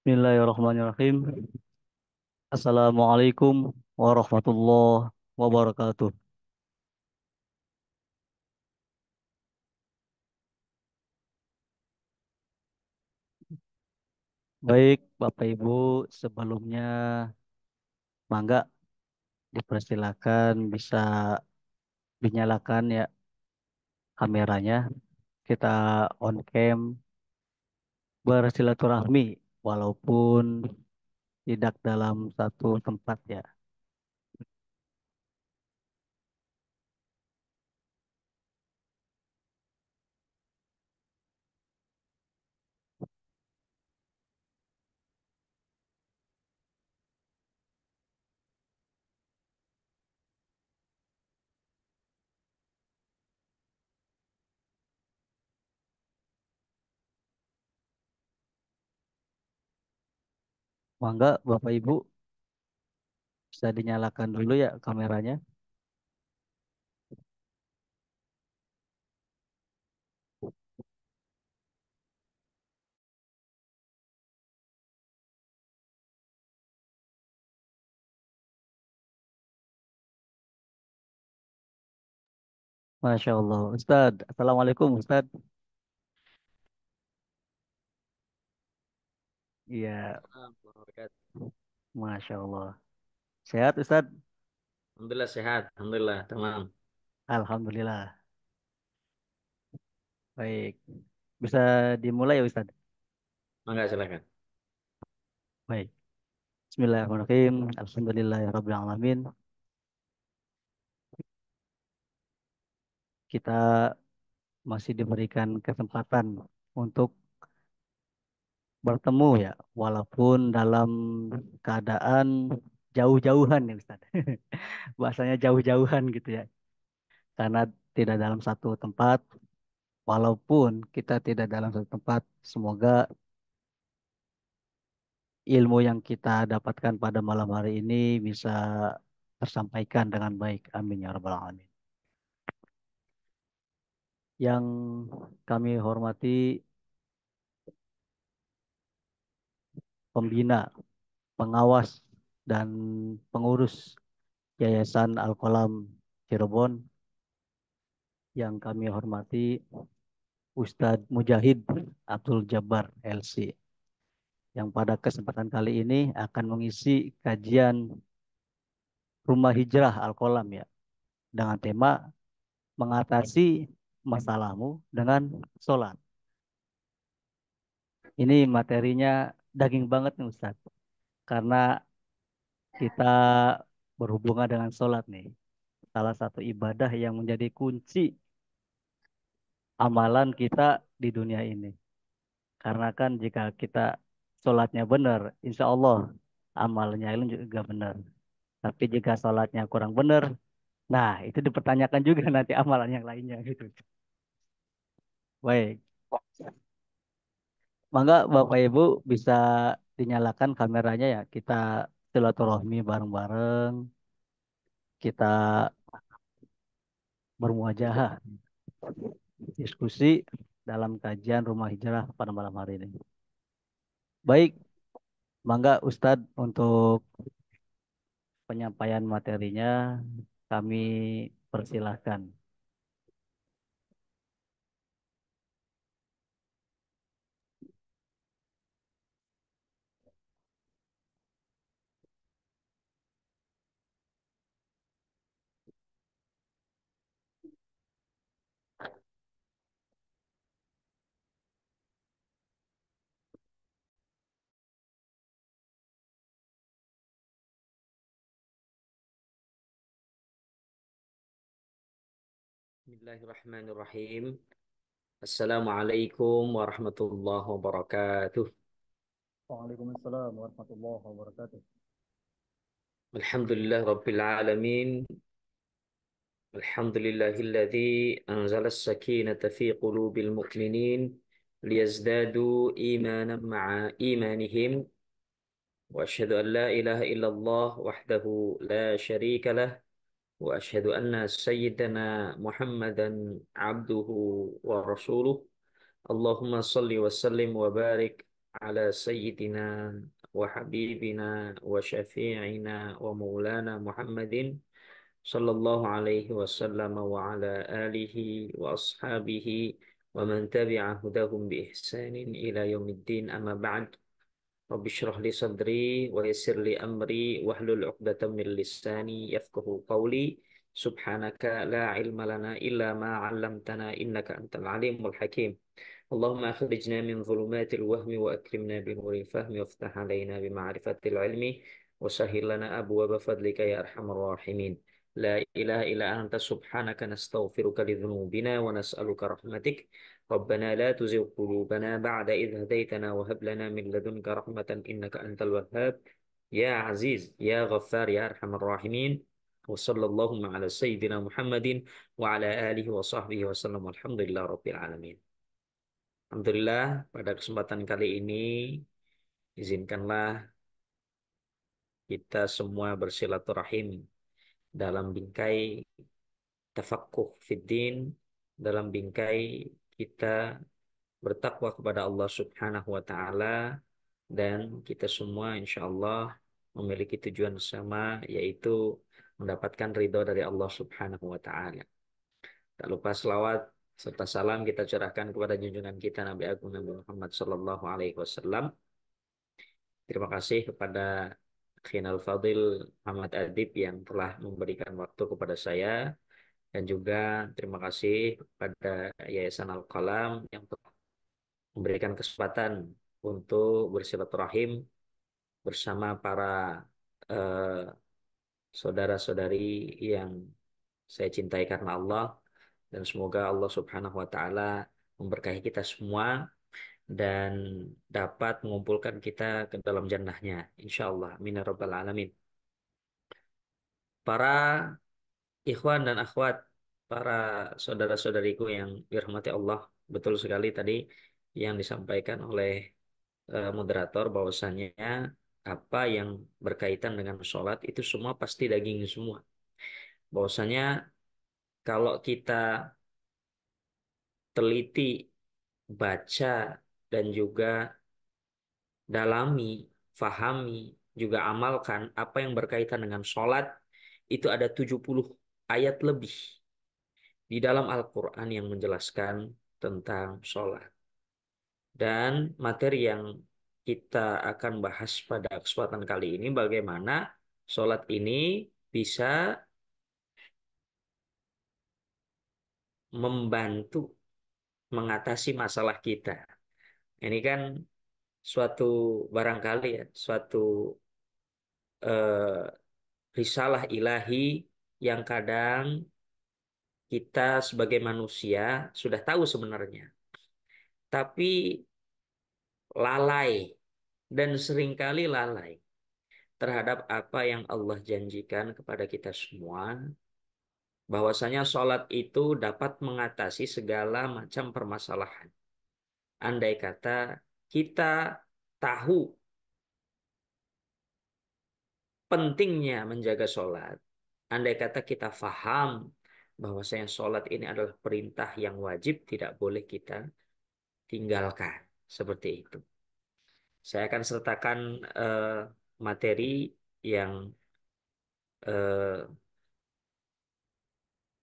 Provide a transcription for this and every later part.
Bismillahirrahmanirrahim. Assalamualaikum warahmatullahi wabarakatuh. Baik, Bapak Ibu, sebelumnya mangga dipersilakan bisa dinyalakan ya kameranya. Kita on cam bersilaturahmi walaupun tidak dalam satu tempat ya. Mangga Bapak Ibu bisa dinyalakan dulu ya kameranya. Masya Allah. Ustadz, Assalamualaikum Ustadz. Iya, Assalamualaikum warahmatullahi wabarakatuh. Masya Allah. Sehat Ustadz? Alhamdulillah sehat, alhamdulillah tamam. Alhamdulillah. Baik. Bisa dimulai ya Ustaz? Mangga silakan. Baik. Bismillahirrahmanirrahim. Alhamdulillahirrahmanirrahim. Kita masih diberikan kesempatan untuk bertemu ya. Walaupun dalam keadaan jauh-jauhan ya Ustaz. Bahasanya jauh-jauhan gitu ya. Karena tidak dalam satu tempat. Walaupun kita tidak dalam satu tempat. Semoga ilmu yang kita dapatkan pada malam hari ini bisa tersampaikan dengan baik. Amin ya rabbal alamin. Yang kami hormati pembina, pengawas, dan pengurus Yayasan Al-Qalam Cirebon. Yang kami hormati Ustadz Mujahid Abdul Jabbar LC. Yang pada kesempatan kali ini akan mengisi kajian Rumah Hijrah Al-Qalam ya. Dengan tema mengatasi masalahmu dengan sholat. Ini materinya daging banget nih Ustadz. Karena kita berhubungan dengan sholat nih. Salah satu ibadah yang menjadi kunci amalan kita di dunia ini. Karena kan jika kita sholatnya benar, insya Allah amalnya itu juga benar. Tapi jika sholatnya kurang benar, nah itu dipertanyakan juga nanti amalan yang lainnya gitu. Baik, mangga Bapak Ibu bisa dinyalakan kameranya ya. Kita silaturahmi bareng-bareng, kita bermuajahah diskusi dalam kajian Rumah Hijrah pada malam hari ini. Baik, mangga Ustadz untuk penyampaian materinya kami persilahkan. Bismillahirrahmanirrahim. Assalamualaikum warahmatullahi wabarakatuh. Waalaikumsalam warahmatullahi wabarakatuh. Alhamdulillah rabbil alamin. Alhamdulillahilladzi anzala as-sakinata fi qulubil mu'minin liyazdadu imanan ma'a imanihim wa asyhadu an la ilaha illallah wahdahu la syarika lah wa asyhadu anna sayyidana Muhammadan abduhu wa rasuluh. Allahumma salli wa sallim wa barik على سيدنا وحبيبنا وشفيعنا ومولانا محمد صلى الله عليه وسلم وعلى آله وأصحابه ومن تبع هداهم بإحسان إلى يوم الدين. أما بعد، رب اشرح لي صدري ويسر لي أمري واحلل عقدة من لساني يفقه قولي. سبحانك لا علم لنا إلا ما علمتنا إنك أنت العليم الحكيم. اللهم أخرجنا من ظلمات الوهم وأكرمنا بنور الفهم وافتح علينا بمعرفة العلم وسهل لنا أبواب فضلك يا أرحم الراحمين. لا إله إلا أنت سبحانك نستغفرك لذنوبنا ونسألك رحمتك. ربنا لا تزغ قلوبنا بعد إذ هديتنا وهب لنا من لدنك رحمة إنك أنت الوهاب. يا عزيز يا غفار يا أرحم الراحمين. وصلى اللهم على سيدنا محمد وعلى آله وصحبه وسلم والحمد لله رب العالمين. Alhamdulillah, pada kesempatan kali ini izinkanlah kita semua bersilaturahim dalam bingkai tafaqquh fiddin, dalam bingkai kita bertakwa kepada Allah Subhanahu wa taala, dan kita semua insya Allah memiliki tujuan sama, yaitu mendapatkan ridho dari Allah Subhanahu wa taala. Tak lupa selawat serta salam kita curahkan kepada junjungan kita Nabi Agung Nabi Muhammad Sallallahu Alaihi Wasallam. Terima kasih kepada Khinal Fadil Ahmad Adib yang telah memberikan waktu kepada saya, dan juga terima kasih kepada Yayasan Al-Qalam yang telah memberikan kesempatan untuk bersilaturahim bersama para eh, saudara-saudari yang saya cintai karena Allah, dan semoga Allah Subhanahu wa taala memberkahi kita semua dan dapat mengumpulkan kita ke dalam jannahnya insya Allah, amin ya rabbal alamin. Para ikhwan dan akhwat, para saudara-saudariku yang dirahmati Allah, betul sekali tadi yang disampaikan oleh moderator bahwasanya apa yang berkaitan dengan sholat itu semua pasti daging semua. Bahwasanya kalau kita teliti, baca, dan juga dalami, fahami, juga amalkan apa yang berkaitan dengan sholat, itu ada 70 ayat lebih di dalam Al-Quran yang menjelaskan tentang sholat. Dan materi yang kita akan bahas pada kesempatan kali ini, bagaimana sholat ini bisa membantu mengatasi masalah kita. Ini kan suatu barangkali ya, suatu eh, risalah ilahi yang kadang kita sebagai manusia sudah tahu sebenarnya, tapi lalai dan seringkali lalai terhadap apa yang Allah janjikan kepada kita semua, bahwasanya sholat itu dapat mengatasi segala macam permasalahan. Andai kata kita tahu pentingnya menjaga sholat, andai kata kita faham bahwasanya sholat ini adalah perintah yang wajib, tidak boleh kita tinggalkan. Seperti itu. Saya akan sertakan eh, materi yang eh,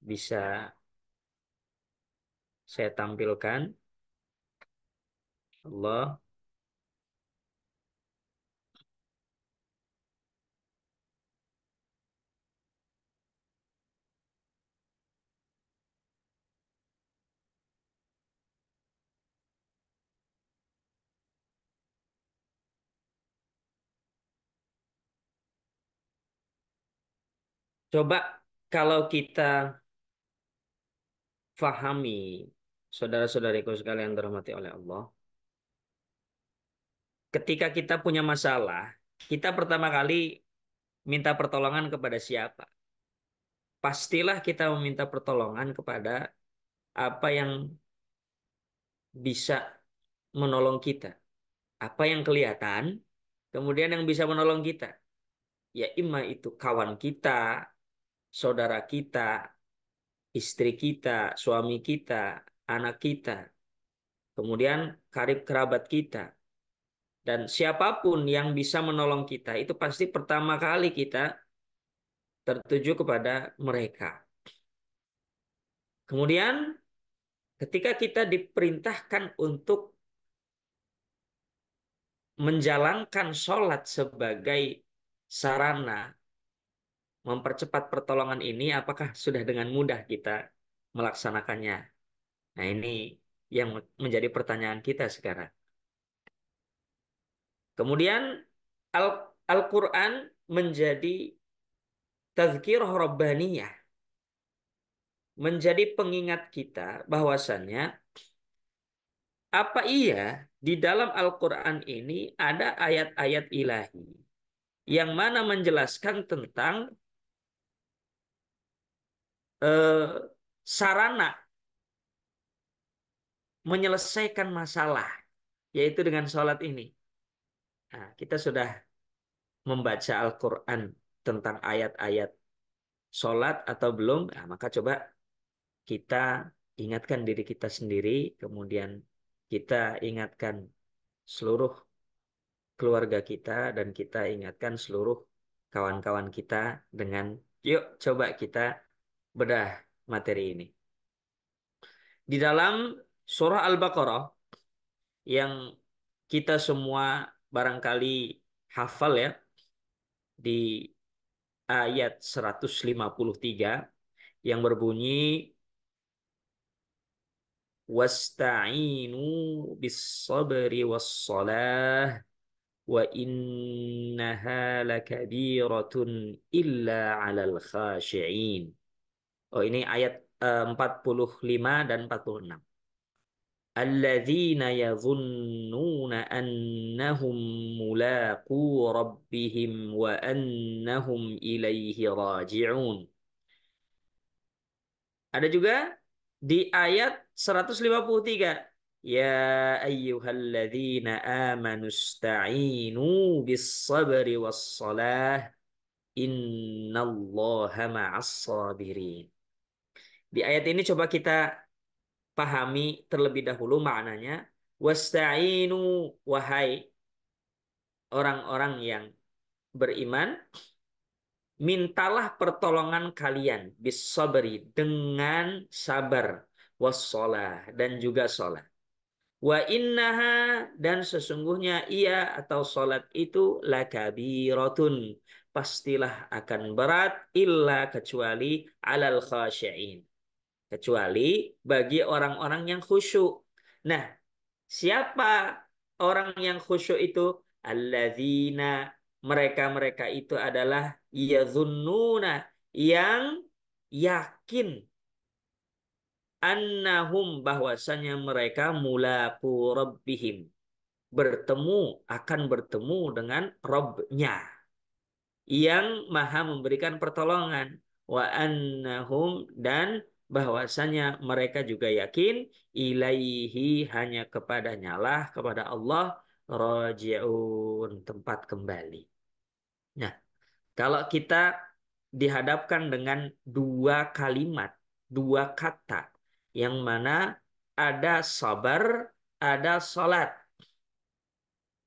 bisa saya tampilkan. Allah. Coba kalau kita fahami, saudara-saudariku sekalian dirahmati oleh Allah, ketika kita punya masalah, kita pertama kali minta pertolongan kepada siapa? Pastilah kita meminta pertolongan kepada apa yang bisa menolong kita. Apa yang kelihatan, kemudian yang bisa menolong kita. Ya imma itu kawan kita, saudara kita, istri kita, suami kita, anak kita, kemudian karib kerabat kita. Dan siapapun yang bisa menolong kita, itu pasti pertama kali kita tertuju kepada mereka. Kemudian ketika kita diperintahkan untuk menjalankan sholat sebagai sarana mempercepat pertolongan ini, apakah sudah dengan mudah kita melaksanakannya? Nah, ini yang menjadi pertanyaan kita sekarang. Kemudian Al-Quran menjadi tazkirah rabbaniyah, menjadi pengingat kita bahwasannya apa iya di dalam Al-Quran ini ada ayat-ayat ilahi yang mana menjelaskan tentang sarana menyelesaikan masalah, yaitu dengan sholat ini. Nah, kita sudah membaca Al-Quran tentang ayat-ayat sholat atau belum? Nah, maka coba kita ingatkan diri kita sendiri, kemudian kita ingatkan seluruh keluarga kita, dan kita ingatkan seluruh kawan-kawan kita dengan, yuk coba kita bedah materi ini. Di dalam surah Al-Baqarah yang kita semua barangkali hafal ya, di ayat 153 yang berbunyi wasta'inu bis-sabri was-salah wa innaha lakabiratun illa 'alal khashi'in. Oh, ini ayat 45 dan 46. Alladzina yadhunnuna annahum mulaqu rabbihim wa annahum ilaihi raji'un. Ada juga di ayat 153. Ya ayyuhalladzina amanu sta'inu bis sabri was salah innallaha ma'as sabirin. Di ayat ini coba kita pahami terlebih dahulu maknanya. Wasta'inu, wahai orang-orang yang beriman, mintalah pertolongan kalian bis sabri dengan sabar, wassalah dan juga sholat. Wa innaha, dan sesungguhnya ia atau sholat itu lakabiratun, pastilah akan berat, illa kecuali alal khasyi'in, kecuali bagi orang-orang yang khusyuk. Nah, siapa orang yang khusyuk itu? Alladzina, mereka-mereka itu adalah yadhunnuna, yang yakin, annahum, bahwasanya mereka mulaqu rabbihim, akan bertemu dengan Rabb-nya yang maha memberikan pertolongan. Wa annahum, dan bahwasanya mereka juga yakin, ilaihi, hanya kepadanya lah, kepada Allah, raji'un, tempat kembali. Nah, kalau kita dihadapkan dengan dua kalimat, dua kata, yang mana ada sabar, ada salat.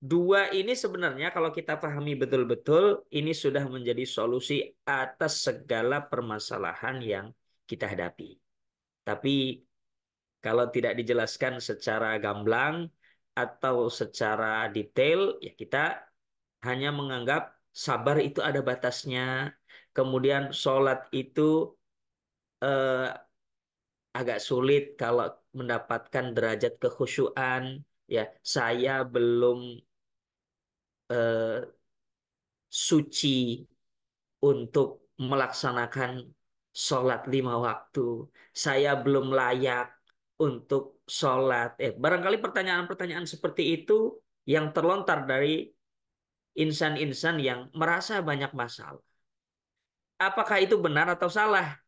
Dua ini sebenarnya kalau kita pahami betul-betul, ini sudah menjadi solusi atas segala permasalahan yang kita hadapi. Tapi kalau tidak dijelaskan secara gamblang atau secara detail, ya kita hanya menganggap sabar itu ada batasnya. Kemudian sholat itu eh, agak sulit kalau mendapatkan derajat kekhusyuan. Ya, saya belum eh, suci untuk melaksanakan sholat 5 waktu. Saya belum layak untuk sholat. Barangkali pertanyaan-pertanyaan seperti itu yang terlontar dari insan-insan yang merasa banyak masalah. Apakah itu benar atau salah?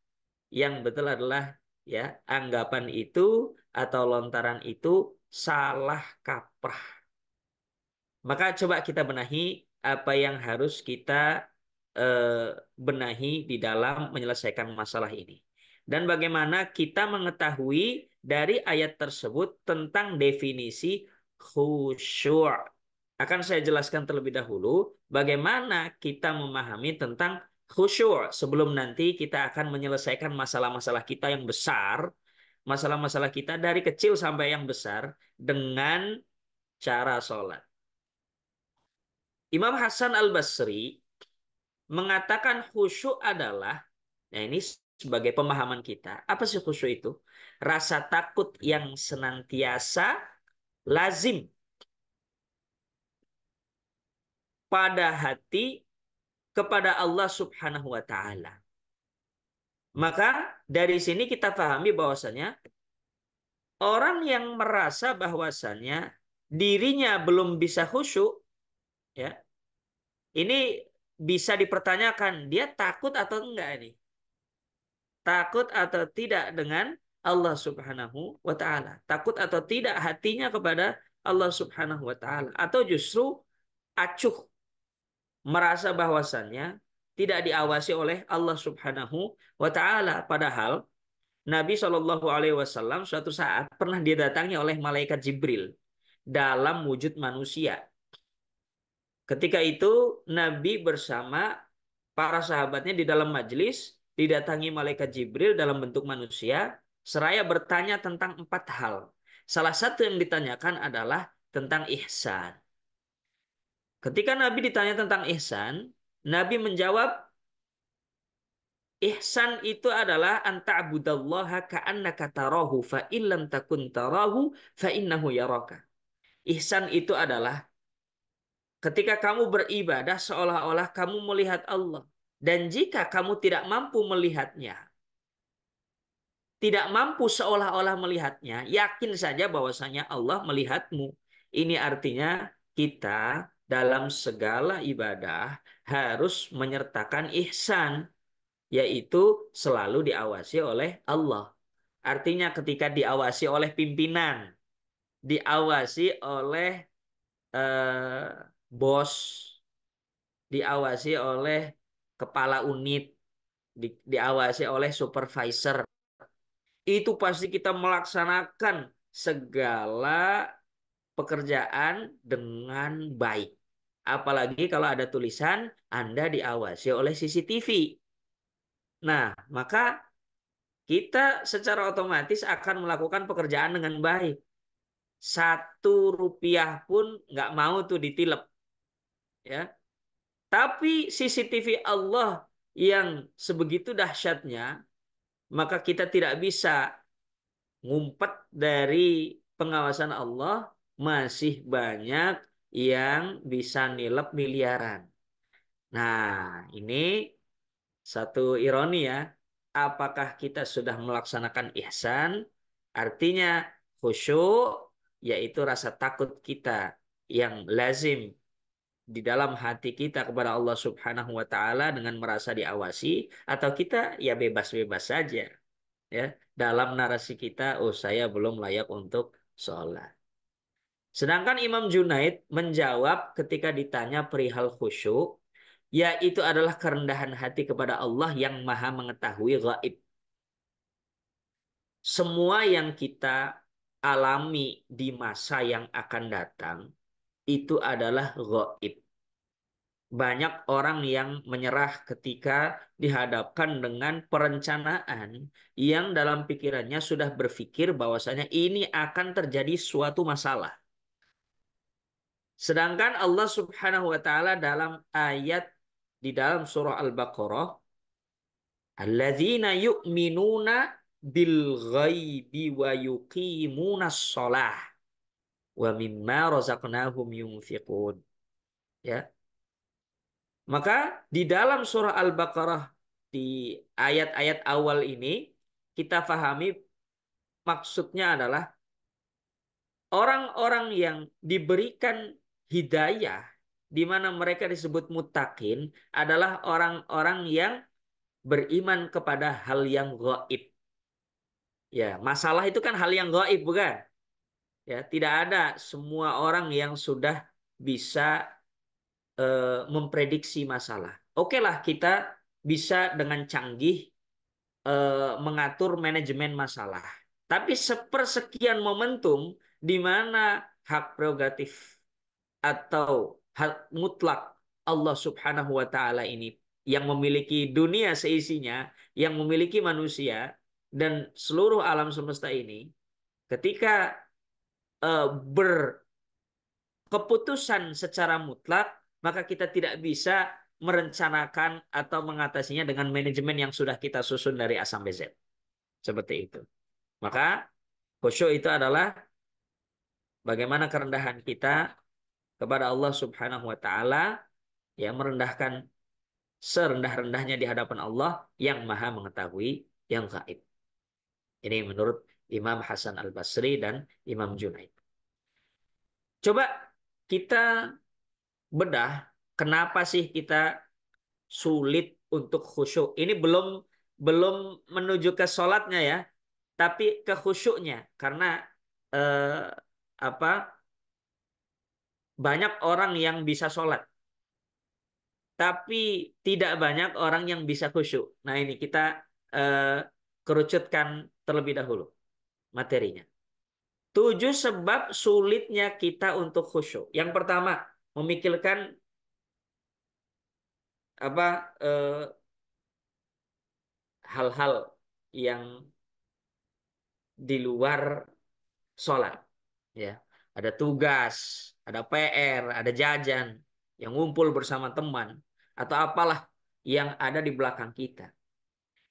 Yang betul adalah, ya, anggapan itu atau lontaran itu salah kaprah. Maka coba kita benahi apa yang harus kita benahi di dalam menyelesaikan masalah ini. Dan bagaimana kita mengetahui dari ayat tersebut tentang definisi khusyuk. Akan saya jelaskan terlebih dahulu bagaimana kita memahami tentang khusyuk sebelum nanti kita akan menyelesaikan masalah-masalah kita yang besar, masalah-masalah kita dari kecil sampai yang besar dengan cara sholat. Imam Hasan Al-Basri mengatakan khusyuk adalah, nah ini sebagai pemahaman kita, apa sih khusyuk itu? Rasa takut yang senantiasa lazim pada hati kepada Allah Subhanahu wa taala. Maka dari sini kita pahami bahwasanya orang yang merasa bahwasannya dirinya belum bisa khusyuk, ya, ini bisa dipertanyakan dia takut atau enggak ini? Takut atau tidak dengan Allah Subhanahu wa taala? Takut atau tidak hatinya kepada Allah Subhanahu wa taala atau justru acuh merasa bahwasannya tidak diawasi oleh Allah Subhanahu wa taala padahal Nabi Shallallahu Alaihi Wasallam suatu saat pernah didatangi oleh malaikat Jibril dalam wujud manusia. Ketika itu Nabi bersama para sahabatnya di dalam majelis didatangi malaikat Jibril dalam bentuk manusia, seraya bertanya tentang 4 hal. Salah satu yang ditanyakan adalah tentang ihsan. Ketika Nabi ditanya tentang ihsan, Nabi menjawab, ihsan itu adalah anta'budallaha ka'annaka tarahu fa illam takun tarahu fa innahu yaraka. Ihsan itu adalah ketika kamu beribadah seolah-olah kamu melihat Allah. Dan jika kamu tidak mampu melihatnya, tidak mampu seolah-olah melihatnya, yakin saja bahwasanya Allah melihatmu. Ini artinya kita dalam segala ibadah harus menyertakan ihsan, yaitu selalu diawasi oleh Allah. Artinya ketika diawasi oleh pimpinan, diawasi oleh bos, diawasi oleh kepala unit, diawasi oleh supervisor, itu pasti kita melaksanakan segala pekerjaan dengan baik. Apalagi kalau ada tulisan Anda diawasi oleh CCTV. Nah, maka kita secara otomatis akan melakukan pekerjaan dengan baik. 1 rupiah pun nggak mau tuh ditilep, ya. Tapi CCTV Allah yang sebegitu dahsyatnya, maka kita tidak bisa ngumpet dari pengawasan Allah. Masih banyak yang bisa nilep miliaran. Nah, ini satu ironi ya. Apakah kita sudah melaksanakan ihsan? Artinya khusyuk, yaitu rasa takut kita yang lazim di dalam hati kita kepada Allah Subhanahu wa taala dengan merasa diawasi, atau kita ya bebas-bebas saja, ya, dalam narasi kita, oh saya belum layak untuk sholat. Sedangkan Imam Junaid menjawab ketika ditanya perihal khusyuk, yaitu adalah kerendahan hati kepada Allah yang maha mengetahui gaib. Semua yang kita alami di masa yang akan datang itu adalah gaib. Banyak orang yang menyerah ketika dihadapkan dengan perencanaan yang dalam pikirannya sudah berpikir bahwasanya ini akan terjadi suatu masalah. Sedangkan Allah Subhanahu wa taala dalam ayat di dalam surah Al-Baqarah, alladzina yu'minuna bil ghaibi wa yuqimunas shalah wa mimma razaqnahum yunfiqun. Ya. Maka di dalam surah Al-Baqarah di ayat-ayat awal ini kita pahami maksudnya adalah orang-orang yang diberikan hidayah di mana mereka disebut muttaqin adalah orang-orang yang beriman kepada hal yang gaib. Ya, masalah itu kan hal yang gaib, bukan? Ya, tidak ada semua orang yang sudah bisa memprediksi masalah. Oke lah, kita bisa dengan canggih mengatur manajemen masalah. Tapi sepersekian momentum di mana hak prerogatif atau hak mutlak Allah Subhanahu wa taala ini yang memiliki dunia seisinya, yang memiliki manusia dan seluruh alam semesta ini, ketika berkeputusan secara mutlak, maka kita tidak bisa merencanakan atau mengatasinya dengan manajemen yang sudah kita susun dari A sampai Z. Seperti itu. Maka khusyuk itu adalah bagaimana kerendahan kita kepada Allah Subhanahu wa taala, ya, merendahkan serendah-rendahnya di hadapan Allah yang Maha mengetahui yang gaib. Ini menurut Imam Hasan Al-Basri dan Imam Junaid. Coba kita bedah kenapa sih kita sulit untuk khusyuk. Ini belum belum menuju ke sholatnya ya, tapi ke khusyuknya karena eh, apa banyak orang yang bisa sholat, tapi tidak banyak orang yang bisa khusyuk. Nah ini kita eh, kerucutkan terlebih dahulu materinya. 7 sebab sulitnya kita untuk khusyuk. Yang pertama, memikirkan apa hal-hal yang di luar sholat. Ya, ada tugas, ada PR, ada jajan, yang ngumpul bersama teman, atau apalah yang ada di belakang kita.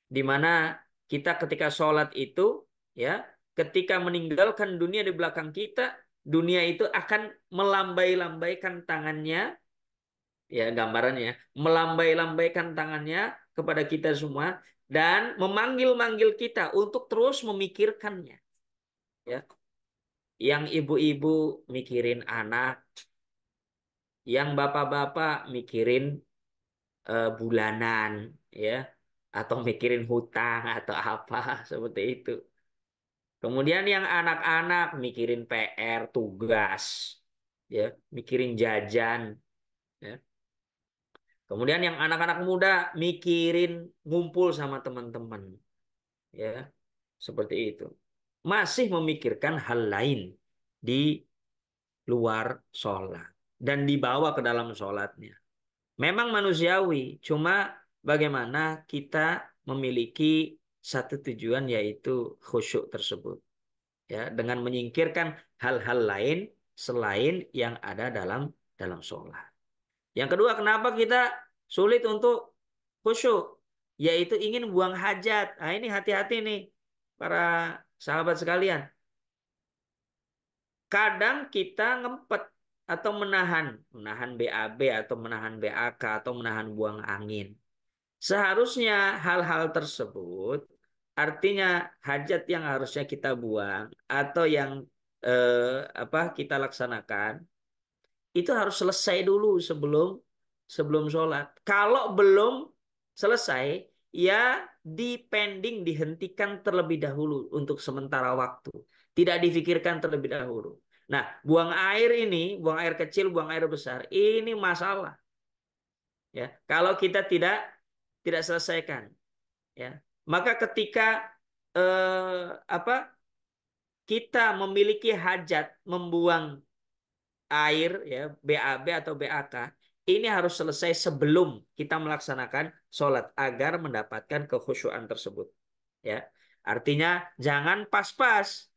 Di mana kita ketika sholat itu, ya, ketika meninggalkan dunia di belakang kita, dunia itu akan melambai-lambaikan tangannya, ya gambarannya, melambai-lambaikan tangannya kepada kita semua dan memanggil-manggil kita untuk terus memikirkannya. Ya, yang ibu-ibu mikirin anak, yang bapak-bapak mikirin bulanan, ya, atau mikirin hutang atau apa seperti itu. Kemudian yang anak-anak mikirin PR, tugas, ya, mikirin jajan, ya. Kemudian yang anak-anak muda mikirin ngumpul sama teman-teman, ya, seperti itu. Masih memikirkan hal lain di luar sholat dan dibawa ke dalam sholatnya. Memang manusiawi, cuma bagaimana kita memiliki satu tujuan yaitu khusyuk tersebut, ya, dengan menyingkirkan hal-hal lain selain yang ada dalam dalam sholat. Yang kedua, kenapa kita sulit untuk khusyuk? Yaitu ingin buang hajat. Nah, ini hati-hati nih para sahabat sekalian. Kadang kita ngempet atau menahan BAB atau menahan BAK atau menahan buang angin. Seharusnya hal-hal tersebut, artinya hajat yang harusnya kita buang atau yang kita laksanakan, itu harus selesai dulu sebelum sebelum sholat. Kalau belum selesai, ya dipending, dihentikan terlebih dahulu untuk sementara waktu. Tidak difikirkan terlebih dahulu. Nah, buang air ini, buang air kecil, buang air besar, ini masalah. Ya, kalau kita tidak selesaikan, ya, maka ketika eh, apa kita memiliki hajat membuang air, ya, BAB atau BAK, ini harus selesai sebelum kita melaksanakan sholat agar mendapatkan kekhusyuan tersebut, ya. Artinya jangan pas-pas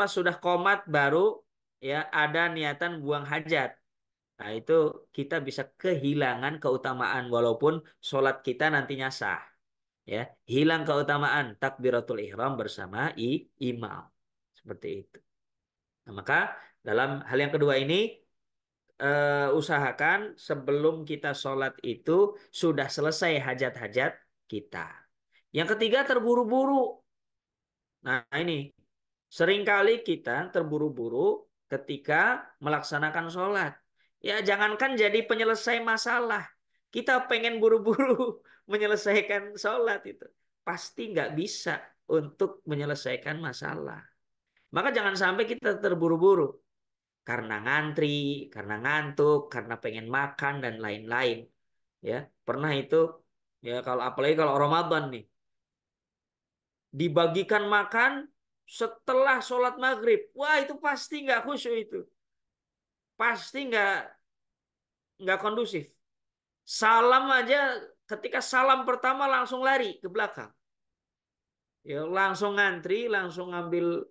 sudah qomat baru, ya, ada niatan buang hajat. Nah itu kita bisa kehilangan keutamaan walaupun sholat kita nantinya sah, ya, hilang keutamaan takbiratul ihram bersama imam, seperti itu. Nah, maka dalam hal yang kedua ini, usahakan sebelum kita sholat itu sudah selesai hajat-hajat kita. Yang ketiga, terburu-buru. Nah, ini seringkali kita terburu-buru ketika melaksanakan sholat. Ya, jangankan jadi penyelesai masalah. Kita pengen buru-buru menyelesaikan sholat itu. Pasti nggak bisa untuk menyelesaikan masalah. Maka jangan sampai kita terburu-buru karena ngantri, karena ngantuk, karena pengen makan dan lain-lain. Ya, pernah itu, ya, kalau apalagi kalau Ramadan nih, dibagikan makan setelah sholat maghrib. Wah, itu pasti nggak khusyuk itu. pasti nggak kondusif. Salam aja, ketika salam pertama langsung lari ke belakang. Ya, langsung ngantri, langsung ngambil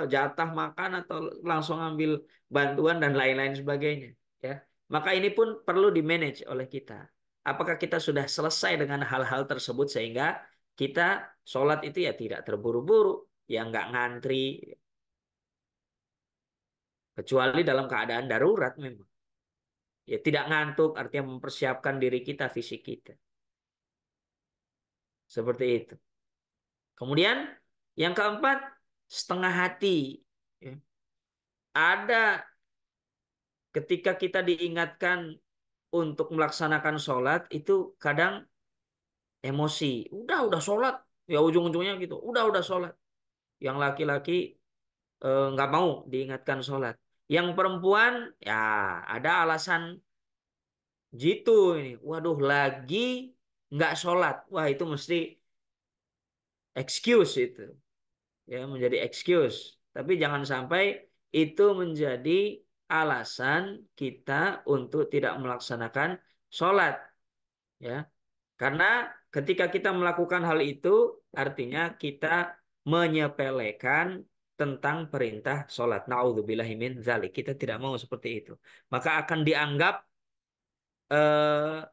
jatah makan atau langsung ngambil bantuan dan lain-lain sebagainya. Ya, maka ini pun perlu di manage oleh kita. Apakah kita sudah selesai dengan hal-hal tersebut sehingga kita sholat itu ya tidak terburu-buru, ya nggak ngantri, kecuali dalam keadaan darurat memang. Ya tidak ngantuk, artinya mempersiapkan diri kita, fisik kita. Seperti itu. Kemudian yang keempat, setengah hati. Ya. Ada ketika kita diingatkan untuk melaksanakan sholat, itu kadang emosi. Udah sholat. Ya ujung-ujungnya gitu. Udah sholat. Yang laki-laki nggak mau diingatkan sholat. Yang perempuan, ya ada alasan jitu ini. Waduh, lagi nggak sholat. Wah, itu mesti excuse itu. Ya, menjadi excuse. Tapi jangan sampai itu menjadi alasan kita untuk tidak melaksanakan sholat. Ya, karena ketika kita melakukan hal itu, artinya kita menyepelekan tentang perintah sholat. Na'udzubillahi min dzalik. Kita tidak mau seperti itu. Maka akan dianggap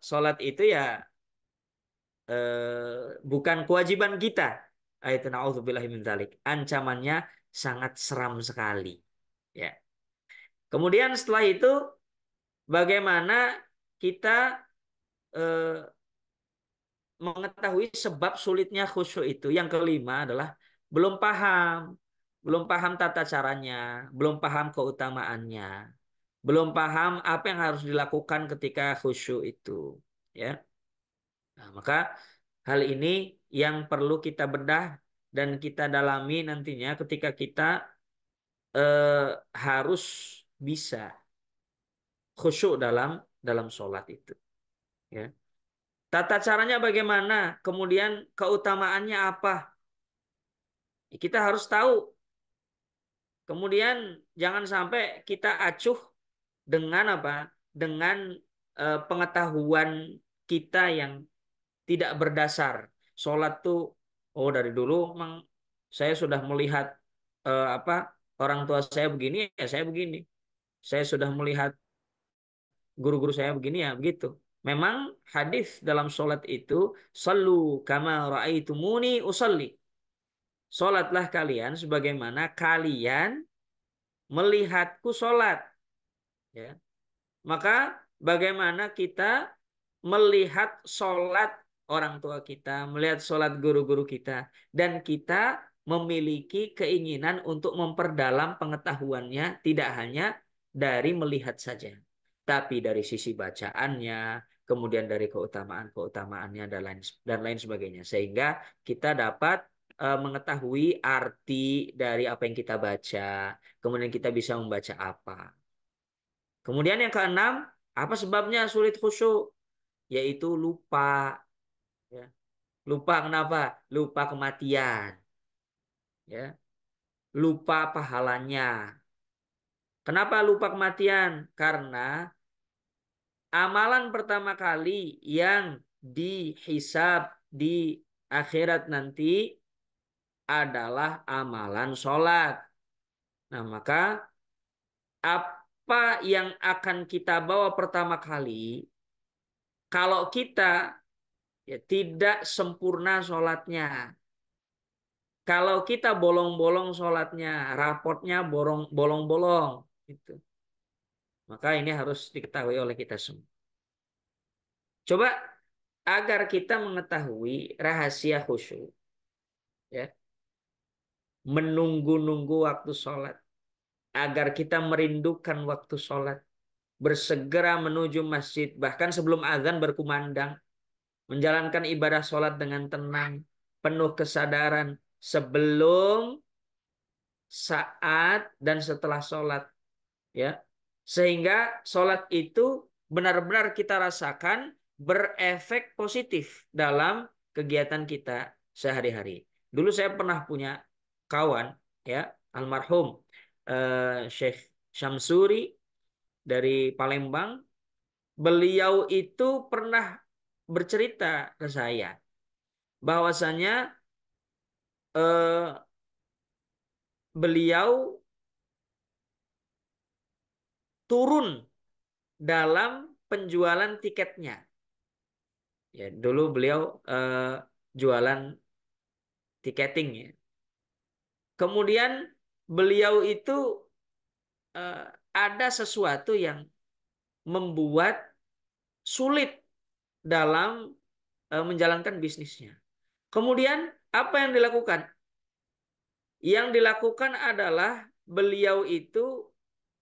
sholat itu ya bukan kewajiban kita. Ayat na'udzubillahi min dzalik. Ancamannya sangat seram sekali. Ya. Kemudian setelah itu bagaimana kita eh, mengetahui sebab sulitnya khusyuk itu. Yang kelima adalah belum paham, belum paham tata caranya, belum paham keutamaannya, belum paham apa yang harus dilakukan ketika khusyuk itu. Ya, nah, maka hal ini yang perlu kita bedah dan kita dalami nantinya ketika kita harus bisa khusyuk dalam sholat itu. Ya. Tata caranya bagaimana? Kemudian keutamaannya apa? Kita harus tahu. Kemudian jangan sampai kita acuh dengan apa? Dengan pengetahuan kita yang tidak berdasar. Sholat tuh, oh dari dulu memang saya sudah melihat apa orang tua saya begini, ya saya begini. Saya sudah melihat guru-guru saya begini ya begitu. Memang hadis dalam sholat itu, sallu kama ra'aitumuni usalli. Sholatlah kalian sebagaimana kalian melihatku sholat. Ya. Maka bagaimana kita melihat sholat orang tua kita, melihat sholat guru-guru kita, dan kita memiliki keinginan untuk memperdalam pengetahuannya tidak hanya dari melihat saja, tapi dari sisi bacaannya, kemudian dari keutamaan-keutamaannya dan lain sebagainya, sehingga kita dapat mengetahui arti dari apa yang kita baca, kemudian kita bisa membaca apa. Kemudian yang keenam, apa sebabnya sulit khusyuk? Yaitu lupa. Ya. Lupa kenapa? Lupa kematian. Ya. Lupa pahalanya. Kenapa lupa kematian? Karena amalan pertama kali yang dihisab di akhirat nanti adalah amalan sholat. Nah, maka apa yang akan kita bawa pertama kali kalau kita ya, tidak sempurna sholatnya. Kalau kita bolong-bolong sholatnya, rapotnya bolong-bolong, gitu. Maka ini harus diketahui oleh kita semua. Coba agar kita mengetahui rahasia khusyuk, ya, menunggu-nunggu waktu sholat, agar kita merindukan waktu sholat, bersegera menuju masjid, bahkan sebelum azan berkumandang, menjalankan ibadah sholat dengan tenang, penuh kesadaran, sebelum, saat, dan setelah sholat. Ya, sehingga sholat itu benar-benar kita rasakan berefek positif dalam kegiatan kita sehari-hari. Dulu saya pernah punya kawan, ya, almarhum Syekh Syamsuri, dari Palembang. Beliau itu pernah bercerita ke saya bahwasanya eh, beliau turun dalam penjualan tiketnya. Ya, dulu beliau jualan tiketing ya. Kemudian beliau itu eh, ada sesuatu yang membuat sulit dalam menjalankan bisnisnya. Kemudian apa yang dilakukan? Yang dilakukan adalah beliau itu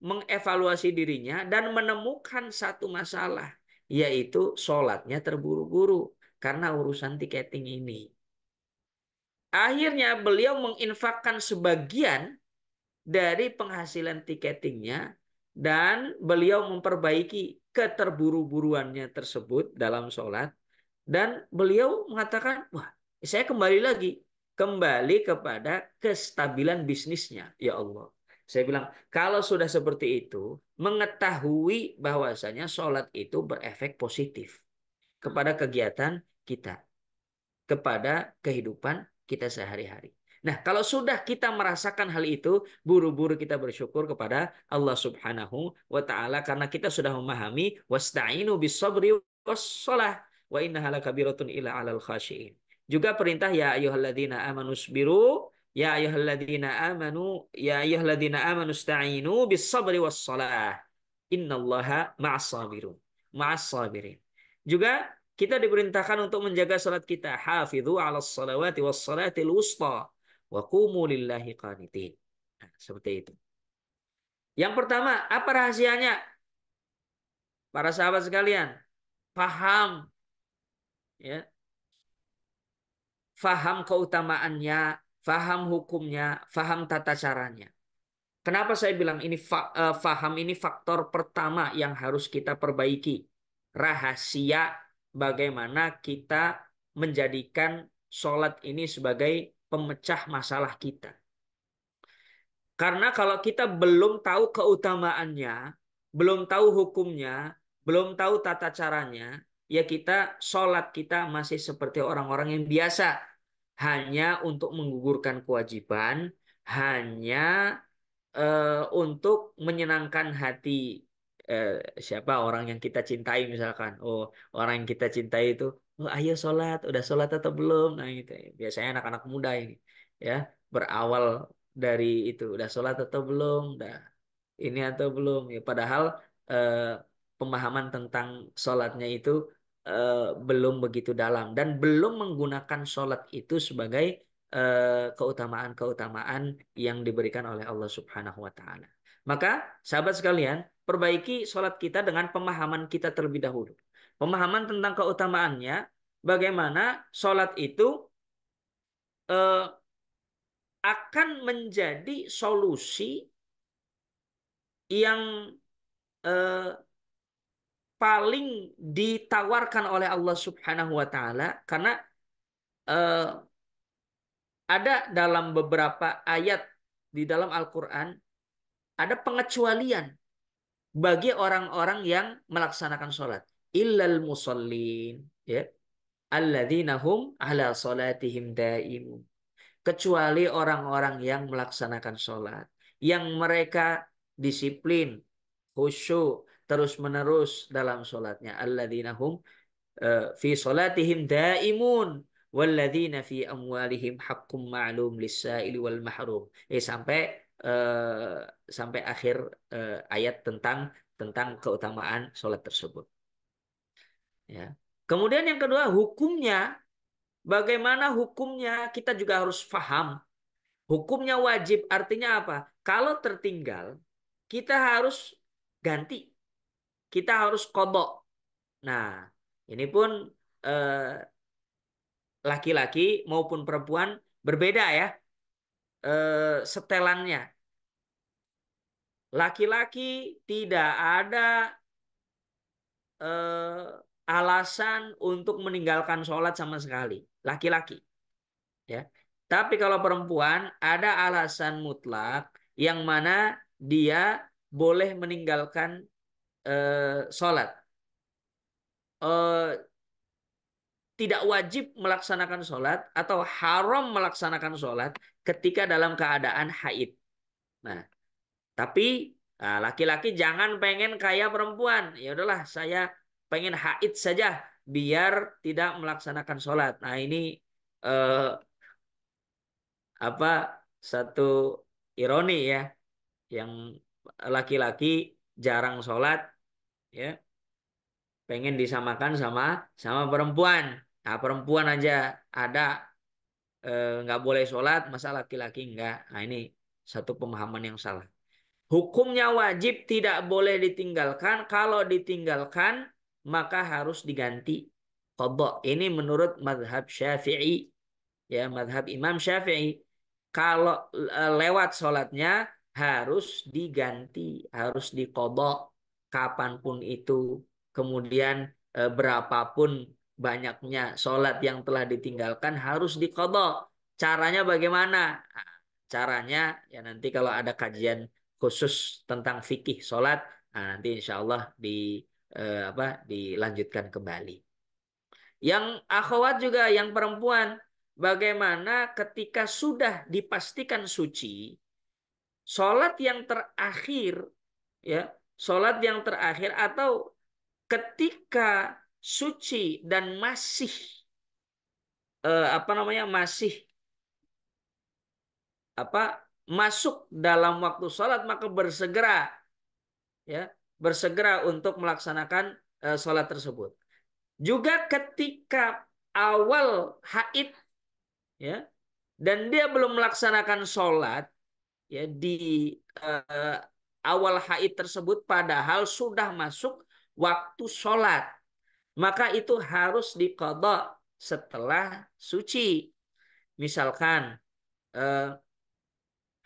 mengevaluasi dirinya dan menemukan satu masalah, yaitu sholatnya terburu-buru karena urusan tiketing ini. Akhirnya beliau menginfakkan sebagian dari penghasilan tiketingnya dan beliau memperbaiki keterburu-buruannya tersebut dalam sholat. Dan beliau mengatakan, wah, saya kembali lagi. Kembali kepada kestabilan bisnisnya. Ya Allah. Saya bilang, kalau sudah seperti itu, mengetahui bahwasanya sholat itu berefek positif kepada kegiatan kita, kepada kehidupan kita sehari-hari. Nah, kalau sudah kita merasakan hal itu, buru-buru kita bersyukur kepada Allah Subhanahu wa taala karena kita sudah memahami wasta'inu bis-sabri was-shalah wa innaha lakabiratun illa 'alal khashiin. Juga perintah ya ayyuhalladzina amanu sabiru, ya ayyuhalladzina amanu sta'inu bis-sabri was-shalah. Innallaha ma'as sabirin. Ma'as sabirin. Juga kita diperintahkan untuk menjaga salat kita. Hafidhu 'alas salawati was salatil wusta wa qumu lillahi qanitin. Nah, seperti itu. Yang pertama, apa rahasianya? Para sahabat sekalian, faham ya, faham keutamaannya, faham hukumnya, faham tata caranya. Kenapa saya bilang ini faham ini faktor pertama yang harus kita perbaiki. Rahasia bagaimana kita menjadikan sholat ini sebagai pemecah masalah kita. Karena kalau kita belum tahu keutamaannya, belum tahu hukumnya, belum tahu tata caranya, ya kita sholat kita masih seperti orang-orang yang biasa. Hanya untuk menggugurkan kewajiban, hanya untuk menyenangkan hati eh, siapa orang yang kita cintai misalkan. Oh, orang yang kita cintai itu, oh, ayo sholat, udah sholat atau belum? Nah, itu biasanya anak-anak muda ini, ya, berawal dari itu, udah sholat atau belum, udah ini atau belum. Ya, padahal eh, pemahaman tentang sholatnya itu eh, belum begitu dalam dan belum menggunakan sholat itu sebagai keutamaan-keutamaan yang diberikan oleh Allah Subhanahu wa taala. Maka, sahabat sekalian, perbaiki sholat kita dengan pemahaman kita terlebih dahulu. Pemahaman tentang keutamaannya, bagaimana sholat itu eh, akan menjadi solusi yang eh, paling ditawarkan oleh Allah Subhanahu wa taala karena eh, ada dalam beberapa ayat di dalam Al-Qur'an ada pengecualian bagi orang-orang yang melaksanakan sholat. Illal musallin, ya, alladzina hum ala salatihim daimun. Kecuali orang-orang yang melaksanakan sholat, yang mereka disiplin, khusyuk, terus-menerus dalam sholatnya. Alladzina hum fi salatihim daimun walladzina fi amwalihim haqqum ma'lum lis-sa'ili wal mahrum. Sampai sampai akhir ayat tentang keutamaan salat tersebut, ya. Kemudian yang kedua, hukumnya. Bagaimana hukumnya? Kita juga harus paham. Hukumnya wajib artinya apa? Kalau tertinggal, kita harus ganti. Kita harus qadha. Nah, ini pun eh, laki-laki maupun perempuan berbeda ya setelannya. Laki-laki tidak ada alasan untuk meninggalkan sholat sama sekali. Laki-laki, ya. Tapi kalau perempuan ada alasan mutlak yang mana dia boleh meninggalkan sholat. Eh, Tidak wajib melaksanakan sholat atau haram melaksanakan sholat ketika dalam keadaan haid. Nah, tapi laki-laki jangan pengen kayak perempuan. Ya udahlah, saya pengen haid saja biar tidak melaksanakan sholat. Nah, ini eh, apa satu ironi ya, yang laki-laki jarang sholat, ya pengen disamakan sama sama perempuan. Nah, perempuan aja ada nggak boleh sholat, masa laki-laki nggak? Nah, ini satu pemahaman yang salah. Hukumnya wajib tidak boleh ditinggalkan. Kalau ditinggalkan maka harus diganti qadha. Ini menurut madhab Syafi'i, ya madhab Imam Syafi'i. Kalau lewat sholatnya harus diganti, harus diqadha kapanpun itu. Kemudian berapapun banyaknya sholat yang telah ditinggalkan harus diqadha. Caranya bagaimana? Nah, caranya ya nanti kalau ada kajian khusus tentang fikih sholat, nah nanti insya Allah dilanjutkan kembali. Yang akhwat juga yang perempuan, bagaimana ketika sudah dipastikan suci, sholat yang terakhir, ya, sholat yang terakhir atau ketika suci dan masih masih apa masuk dalam waktu sholat maka bersegera, ya, bersegera untuk melaksanakan sholat tersebut. Juga ketika awal haid, ya, dan dia belum melaksanakan sholat, ya, di eh, awal haid tersebut padahal sudah masuk waktu sholat, maka itu harus diqadha setelah suci. Misalkan eh,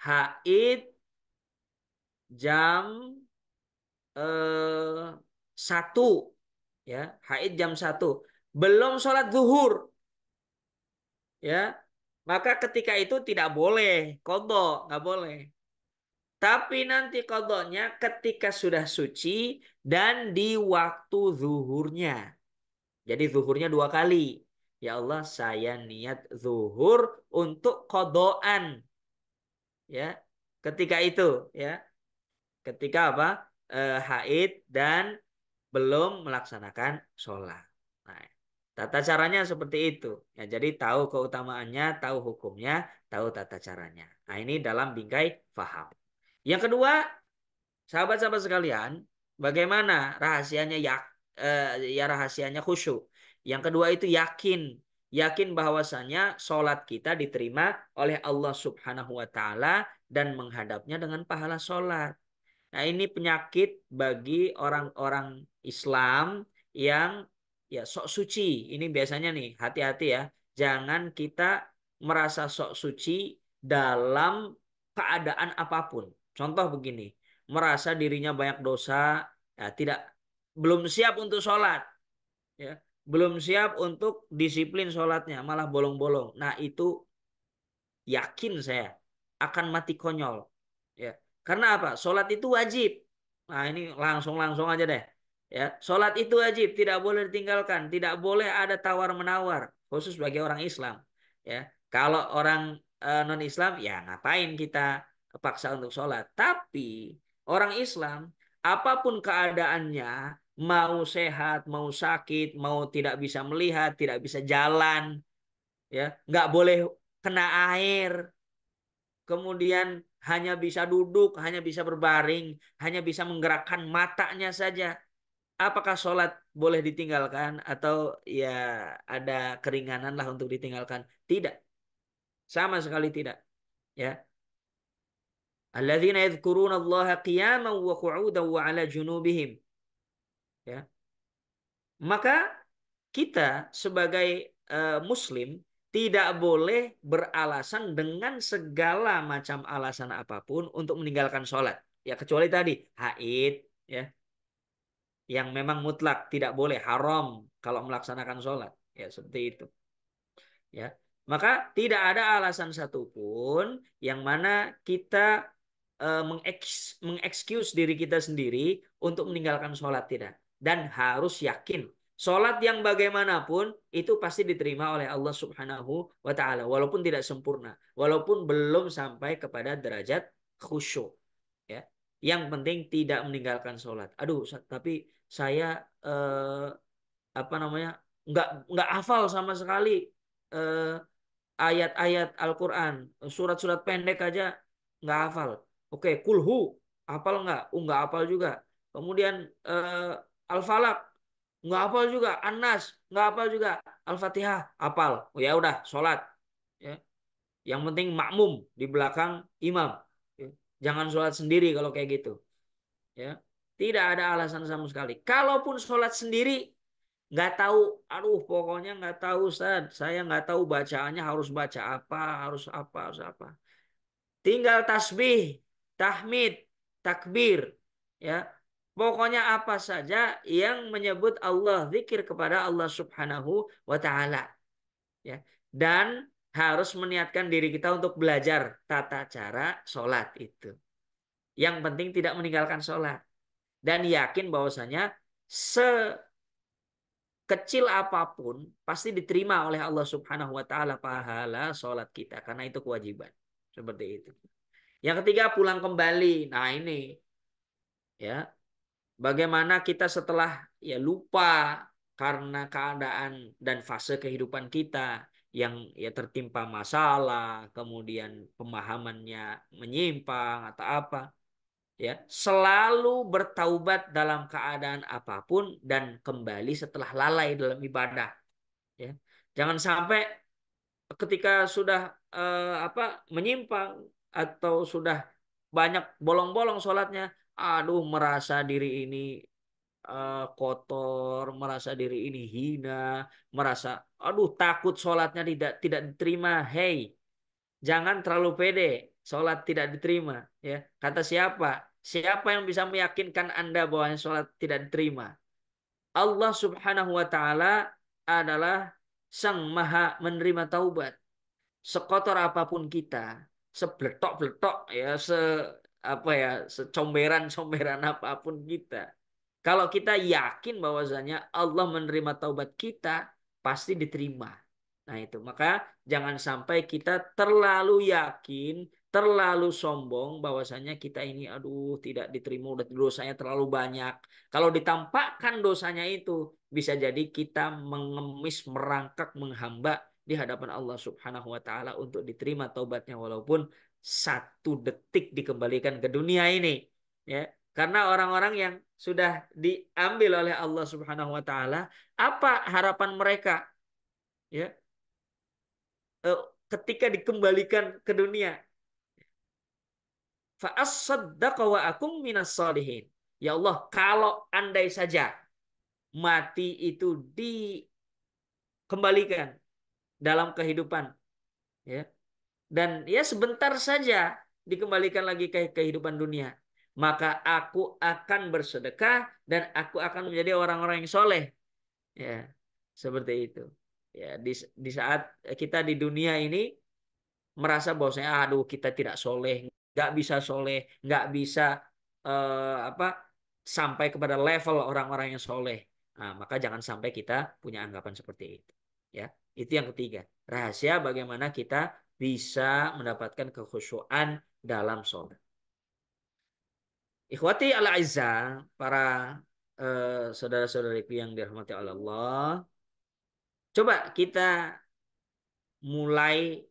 haid jam 1, ya, haid jam 1 belum sholat zuhur, ya, maka ketika itu tidak boleh qadha, nggak boleh. Tapi nanti qadhanya ketika sudah suci dan di waktu zuhurnya. Jadi zuhurnya 2 kali. Ya Allah, saya niat zuhur untuk qadhaan, ya. Ketika itu, ya. Ketika apa? Haid dan belum melaksanakan sholat. Nah, tata caranya seperti itu. Ya, jadi tahu keutamaannya, tahu hukumnya, tahu tata caranya. Nah, ini dalam bingkai faham. Yang kedua, sahabat-sahabat sekalian, bagaimana rahasianya ya rahasianya khusyuk. Yang kedua itu yakin, yakin bahwasanya sholat kita diterima oleh Allah Subhanahu wa taala dan menghadapnya dengan pahala sholat. Nah, ini penyakit bagi orang-orang Islam yang ya sok suci. Ini biasanya nih, hati-hati ya. Jangan kita merasa sok suci dalam keadaan apapun. Contoh begini, merasa dirinya banyak dosa, ya tidak, belum siap untuk sholat, ya, belum siap untuk disiplin sholatnya, malah bolong-bolong. Nah, itu yakin saya akan mati konyol, ya, karena apa? Sholat itu wajib. Nah, ini langsung aja deh, ya, sholat itu wajib, tidak boleh ditinggalkan, tidak boleh ada tawar menawar, khusus bagi orang Islam, ya. Kalau orang non Islam, ya ngapain kita paksa untuk sholat. Tapi orang Islam, apapun keadaannya, mau sehat mau sakit, mau tidak bisa melihat, tidak bisa jalan, ya, nggak boleh kena air, kemudian hanya bisa duduk, hanya bisa berbaring, hanya bisa menggerakkan matanya saja. Apakah sholat boleh ditinggalkan atau ya ada keringanan lah untuk ditinggalkan? Tidak, sama sekali tidak. Ya, alladzina yadhkuruna Allah qiyaman wa qu'udan wa ala junubihim. Ya, maka kita sebagai Muslim tidak boleh beralasan dengan segala macam alasan apapun untuk meninggalkan sholat. Ya kecuali tadi haid, ya, yang memang mutlak tidak boleh, haram kalau melaksanakan sholat. Ya seperti itu. Ya, maka tidak ada alasan satupun yang mana kita mengexcuse diri kita sendiri untuk meninggalkan sholat, tidak. Dan harus yakin sholat yang bagaimanapun itu pasti diterima oleh Allah Subhanahu wa taala walaupun tidak sempurna, walaupun belum sampai kepada derajat khusyuk, ya. Yang penting tidak meninggalkan sholat. Aduh, tapi saya apa namanya, nggak hafal sama sekali eh, ayat-ayat Al-Quran, surat-surat pendek aja nggak hafal. Oke, kulhu hafal nggak? Nggak hafal juga. Kemudian Al-Falaq nggak hafal juga, An-Nas nggak hafal juga, Al-Fatihah hafal. Oh ya udah, sholat. Ya. Yang penting makmum di belakang imam. Ya. Jangan sholat sendiri kalau kayak gitu. Ya, tidak ada alasan sama sekali. Kalaupun sholat sendiri nggak tahu, aduh pokoknya nggak tahu Ustaz, saya nggak tahu bacaannya harus baca apa, harus apa. Tinggal tasbih, tahmid, takbir, ya. Pokoknya apa saja yang menyebut Allah, zikir kepada Allah Subhanahu wa taala, ya. Dan harus meniatkan diri kita untuk belajar tata cara sholat itu. Yang penting tidak meninggalkan sholat dan yakin bahwasanya kecil apapun pasti diterima oleh Allah Subhanahu wa taala pahala sholat kita karena itu kewajiban. Seperti itu. Yang ketiga, pulang kembali. Nah, ini ya, bagaimana kita setelah ya lupa karena keadaan dan fase kehidupan kita yang ya tertimpa masalah, kemudian pemahamannya menyimpang atau apa, ya, selalu bertaubat dalam keadaan apapun dan kembali setelah lalai dalam ibadah, ya. Jangan sampai ketika sudah menyimpang atau sudah banyak bolong-bolong sholatnya, aduh merasa diri ini kotor, merasa diri ini hina, merasa aduh takut sholatnya tidak tidak diterima. Hey, jangan terlalu pede, sholat tidak diterima. Ya, kata siapa? Siapa yang bisa meyakinkan Anda bahwa sholat tidak diterima? Allah Subhanahu wa taala adalah Sang Maha menerima taubat. Sekotor apapun kita, sebletok-bletok ya, secomberan-comberan apapun kita. Kalau kita yakin bahwasanya Allah menerima taubat kita, pasti diterima. Nah itu, maka jangan sampai kita terlalu yakin, terlalu sombong bahwasanya kita ini aduh tidak diterima, udah dosanya terlalu banyak. Kalau ditampakkan dosanya itu, bisa jadi kita mengemis, merangkak, menghamba di hadapan Allah Subhanahu wa taala untuk diterima taubatnya walaupun 1 detik dikembalikan ke dunia ini, ya. Karena orang-orang yang sudah diambil oleh Allah Subhanahu wa taala, apa harapan mereka, ya, eh, ketika dikembalikan ke dunia? Fa as-saddaqa wa akum minas solihin. Ya Allah, kalau andai saja mati itu dikembalikan dalam kehidupan, ya, dan ya sebentar saja dikembalikan lagi ke kehidupan dunia, maka aku akan bersedekah dan aku akan menjadi orang-orang yang soleh, ya, seperti itu, ya. Di saat kita di dunia ini merasa bahwasanya aduh kita tidak soleh, nggak bisa soleh, nggak bisa apa sampai kepada level orang-orang yang soleh, nah, maka jangan sampai kita punya anggapan seperti itu, ya. Itu yang ketiga, rahasia bagaimana kita bisa mendapatkan kekhusyuan dalam sholat. Ikhwati ala izzah, para saudara-saudariku yang dirahmati Allah, coba kita mulai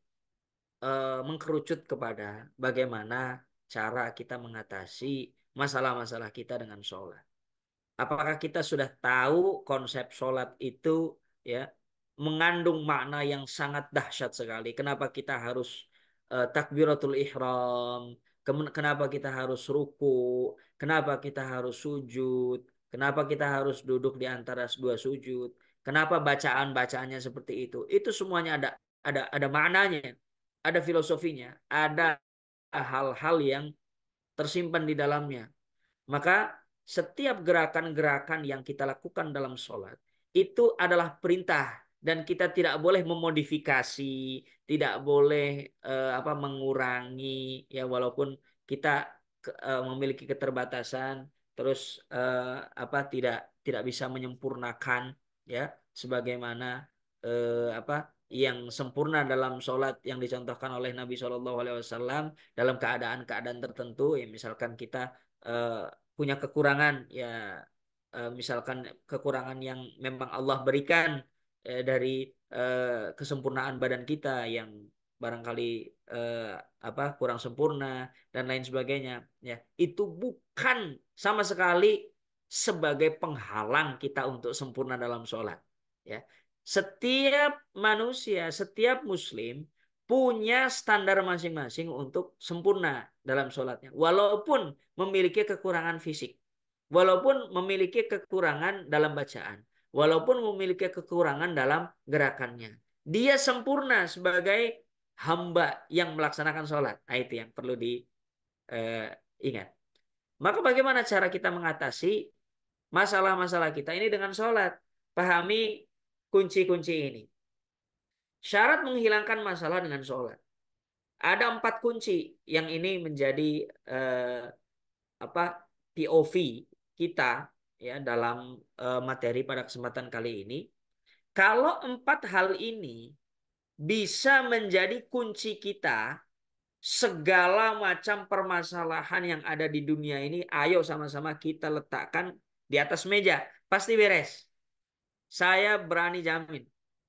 mengkerucut kepada bagaimana cara kita mengatasi masalah-masalah kita dengan sholat. Apakah kita sudah tahu konsep sholat itu, ya, mengandung makna yang sangat dahsyat sekali. Kenapa kita harus takbiratul ihram, kenapa kita harus ruku, kenapa kita harus sujud, kenapa kita harus duduk di antara 2 sujud, kenapa bacaan-bacaannya seperti itu. Itu semuanya ada maknanya, ada filosofinya, ada hal-hal yang tersimpan di dalamnya. Maka setiap gerakan-gerakan yang kita lakukan dalam sholat itu adalah perintah dan kita tidak boleh memodifikasi, tidak boleh mengurangi, ya, walaupun kita memiliki keterbatasan, terus apa tidak bisa menyempurnakan ya sebagaimana apa yang sempurna dalam sholat yang dicontohkan oleh Nabi Shallallahu Alaihi Wasallam dalam keadaan-keadaan tertentu, ya misalkan kita punya kekurangan, ya misalkan kekurangan yang memang Allah berikan dari kesempurnaan badan kita yang barangkali eh, apa kurang sempurna dan lain sebagainya, ya itu bukan sama sekali sebagai penghalang kita untuk sempurna dalam sholat, ya. Setiap manusia, setiap muslim punya standar masing-masing untuk sempurna dalam sholatnya walaupun memiliki kekurangan fisik, walaupun memiliki kekurangan dalam bacaan, walaupun memiliki kekurangan dalam gerakannya, dia sempurna sebagai hamba yang melaksanakan sholat. Nah, itu yang perlu diingat. Maka bagaimana cara kita mengatasi masalah-masalah kita ini dengan sholat? Pahami kunci-kunci ini. Syarat menghilangkan masalah dengan sholat. Ada 4 kunci yang ini menjadi eh, apa POV kita ya dalam materi pada kesempatan kali ini. Kalau 4 hal ini bisa menjadi kunci kita, segala macam permasalahan yang ada di dunia ini, ayo sama-sama kita letakkan di atas meja, pasti beres. Saya berani jamin.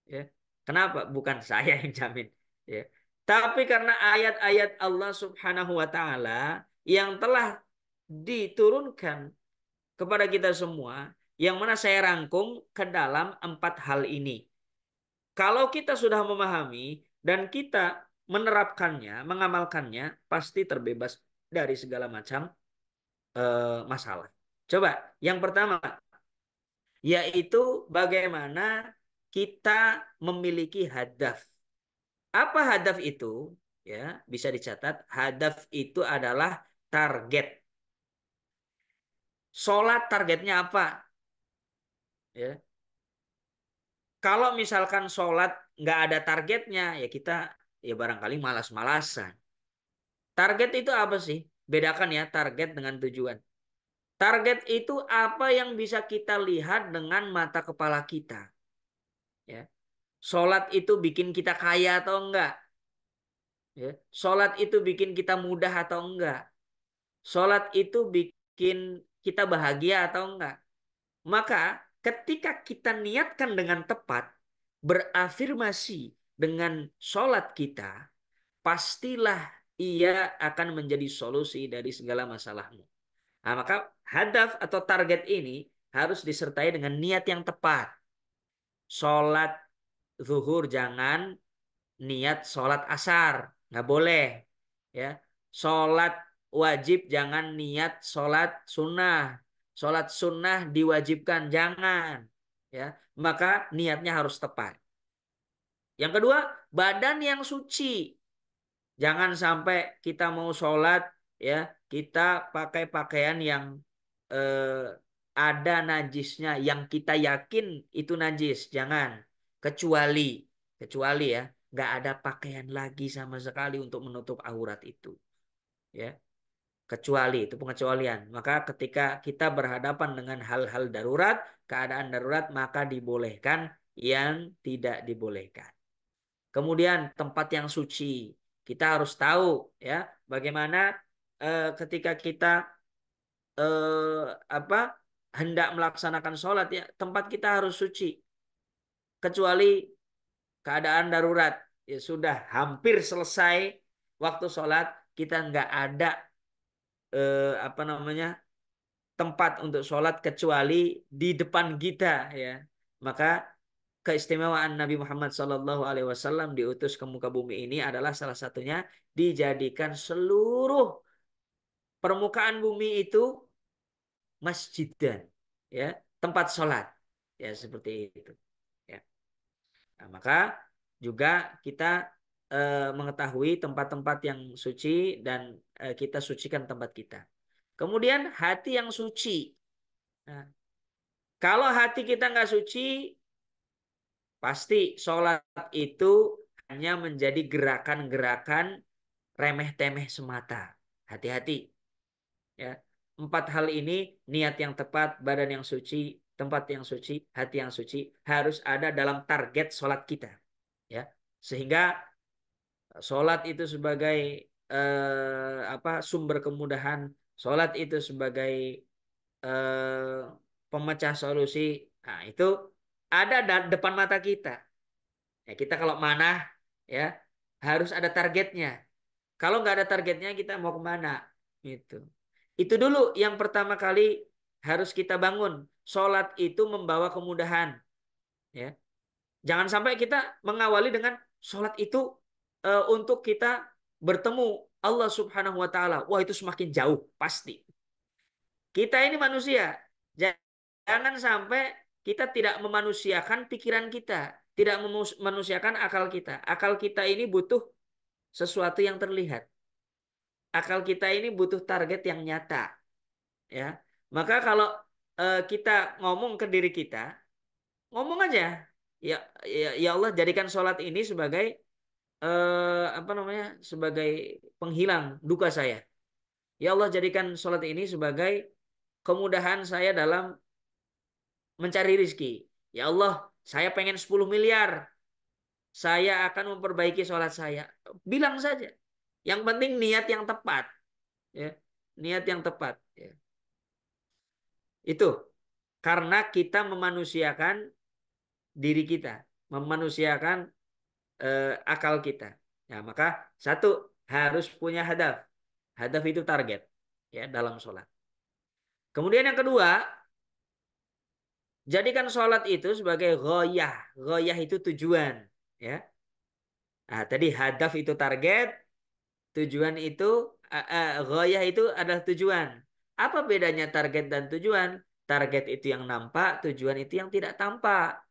Ya. Kenapa? Bukan saya yang jamin. Ya. Tapi karena ayat-ayat Allah Subhanahu wa Ta'ala yang telah diturunkan kepada kita semua, yang mana saya rangkum ke dalam 4 hal ini. Kalau kita sudah memahami dan kita menerapkannya, mengamalkannya, pasti terbebas dari segala macam masalah. Coba, yang pertama, yaitu bagaimana kita memiliki hadaf. Apa hadaf itu? Ya, bisa dicatat. Hadaf itu adalah target. Sholat targetnya apa? Ya. Kalau misalkan sholat nggak ada targetnya, ya kita ya barangkali malas-malasan. Target itu apa sih? Bedakan ya target dengan tujuan. Target itu apa yang bisa kita lihat dengan mata kepala kita. Ya. Sholat itu bikin kita kaya atau enggak? Ya. Sholat itu bikin kita mudah atau enggak? Sholat itu bikin kita bahagia atau enggak? Maka ketika kita niatkan dengan tepat, berafirmasi dengan sholat kita, pastilah ia akan menjadi solusi dari segala masalahmu. Nah, maka hadaf atau target ini harus disertai dengan niat yang tepat. Sholat zuhur jangan niat sholat asar, nggak boleh. Ya, sholat wajib jangan niat sholat sunnah. Sholat sunnah diwajibkan jangan. Ya, maka niatnya harus tepat. Yang kedua, badan yang suci. Jangan sampai kita mau sholat ya kita pakai pakaian yang eh, ada najisnya, yang kita yakin itu najis. Jangan. Kecuali, kecuali ya nggak ada pakaian lagi sama sekali untuk menutup aurat itu. Ya, kecuali itu pengecualian. Maka ketika kita berhadapan dengan hal-hal darurat, keadaan darurat, maka dibolehkan yang tidak dibolehkan. Kemudian tempat yang suci. Kita harus tahu ya bagaimana ketika kita apa hendak melaksanakan sholat ya tempat kita harus suci. Kecuali keadaan darurat ya sudah hampir selesai waktu sholat kita nggak ada apa namanya tempat untuk sholat kecuali di depan kita ya. Maka keistimewaan Nabi Muhammad SAW diutus ke muka bumi ini adalah salah satunya dijadikan seluruh permukaan bumi itu masjidan, ya tempat sholat, ya seperti itu. Ya. Nah, maka juga kita mengetahui tempat-tempat yang suci dan kita sucikan tempat kita. Kemudian hati yang suci. Nah, kalau hati kita nggak suci, pasti sholat itu hanya menjadi gerakan-gerakan remeh-temeh semata. Hati-hati. Ya. Empat hal ini, niat yang tepat, badan yang suci, tempat yang suci, hati yang suci, harus ada dalam target sholat kita. Ya. Sehingga sholat itu sebagai sumber kemudahan, sholat itu sebagai pemecah solusi. Nah, itu ada depan mata kita. Ya, kita kalau mana ya harus ada targetnya. Kalau nggak ada targetnya kita mau kemana? Itu. Itu dulu yang pertama kali harus kita bangun. Sholat itu membawa kemudahan. Ya. Jangan sampai kita mengawali dengan sholat itu untuk kita bertemu Allah Subhanahu Wa Taala. Wah, itu semakin jauh pasti. Kita ini manusia. Jangan sampai kita tidak memanusiakan pikiran kita, tidak memanusiakan akal kita. Akal kita ini butuh sesuatu yang terlihat. Akal kita ini butuh target yang nyata, ya. Maka kalau kita ngomong ke diri kita, ngomong aja, ya, ya Allah jadikan sholat ini sebagai sebagai penghilang duka saya. Ya Allah jadikan sholat ini sebagai kemudahan saya dalam mencari rizki. Ya Allah, saya pengen 10 miliar. Saya akan memperbaiki sholat saya. Bilang saja. Yang penting niat yang tepat. Ya. Niat yang tepat. Ya. Itu. Karena kita memanusiakan diri kita. Memanusiakan akal kita. Ya, maka satu, harus punya hadaf. Hadaf itu target. Ya, dalam sholat. Kemudian yang kedua, jadikan sholat itu sebagai ghoyah. Ghoyah itu tujuan. Ya. Nah, tadi hadaf itu target, tujuan itu, ghoyah itu adalah tujuan. Apa bedanya target dan tujuan? Target itu yang nampak, tujuan itu yang tidak tampak.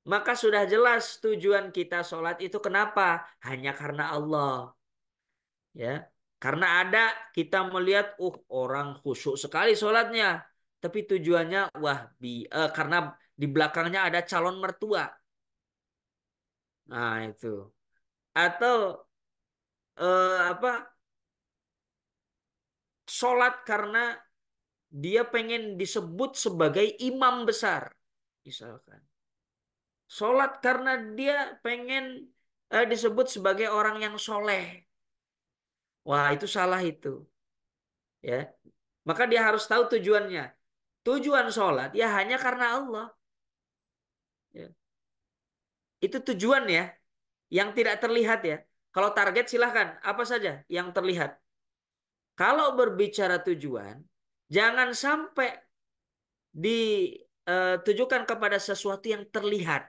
Maka sudah jelas tujuan kita sholat itu kenapa? Hanya karena Allah. Ya, karena ada kita melihat, orang khusyuk sekali sholatnya. Tapi tujuannya, karena di belakangnya ada calon mertua. Nah itu. Atau apa? Sholat karena dia pengen disebut sebagai imam besar, misalkan. Sholat karena dia pengen disebut sebagai orang yang soleh. Wah, itu salah itu. Ya, maka dia harus tahu tujuannya. Tujuan sholat ya hanya karena Allah. Ya. Itu tujuan ya, yang tidak terlihat ya. Kalau target silahkan, apa saja yang terlihat. Kalau berbicara tujuan, jangan sampai ditujukan kepada sesuatu yang terlihat.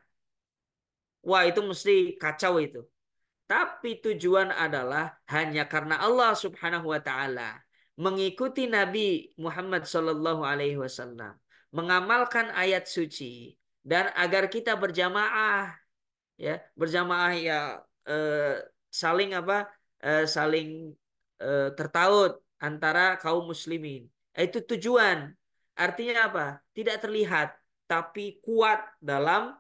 Wah, itu mesti kacau itu. Tapi tujuan adalah hanya karena Allah Subhanahu wa taala. Mengikuti Nabi Muhammad sallallahu alaihi wasallam, mengamalkan ayat suci dan agar kita berjamaah, ya, berjamaah ya, saling saling tertaut antara kaum muslimin. Itu tujuan. Artinya apa? Tidak terlihat tapi kuat dalam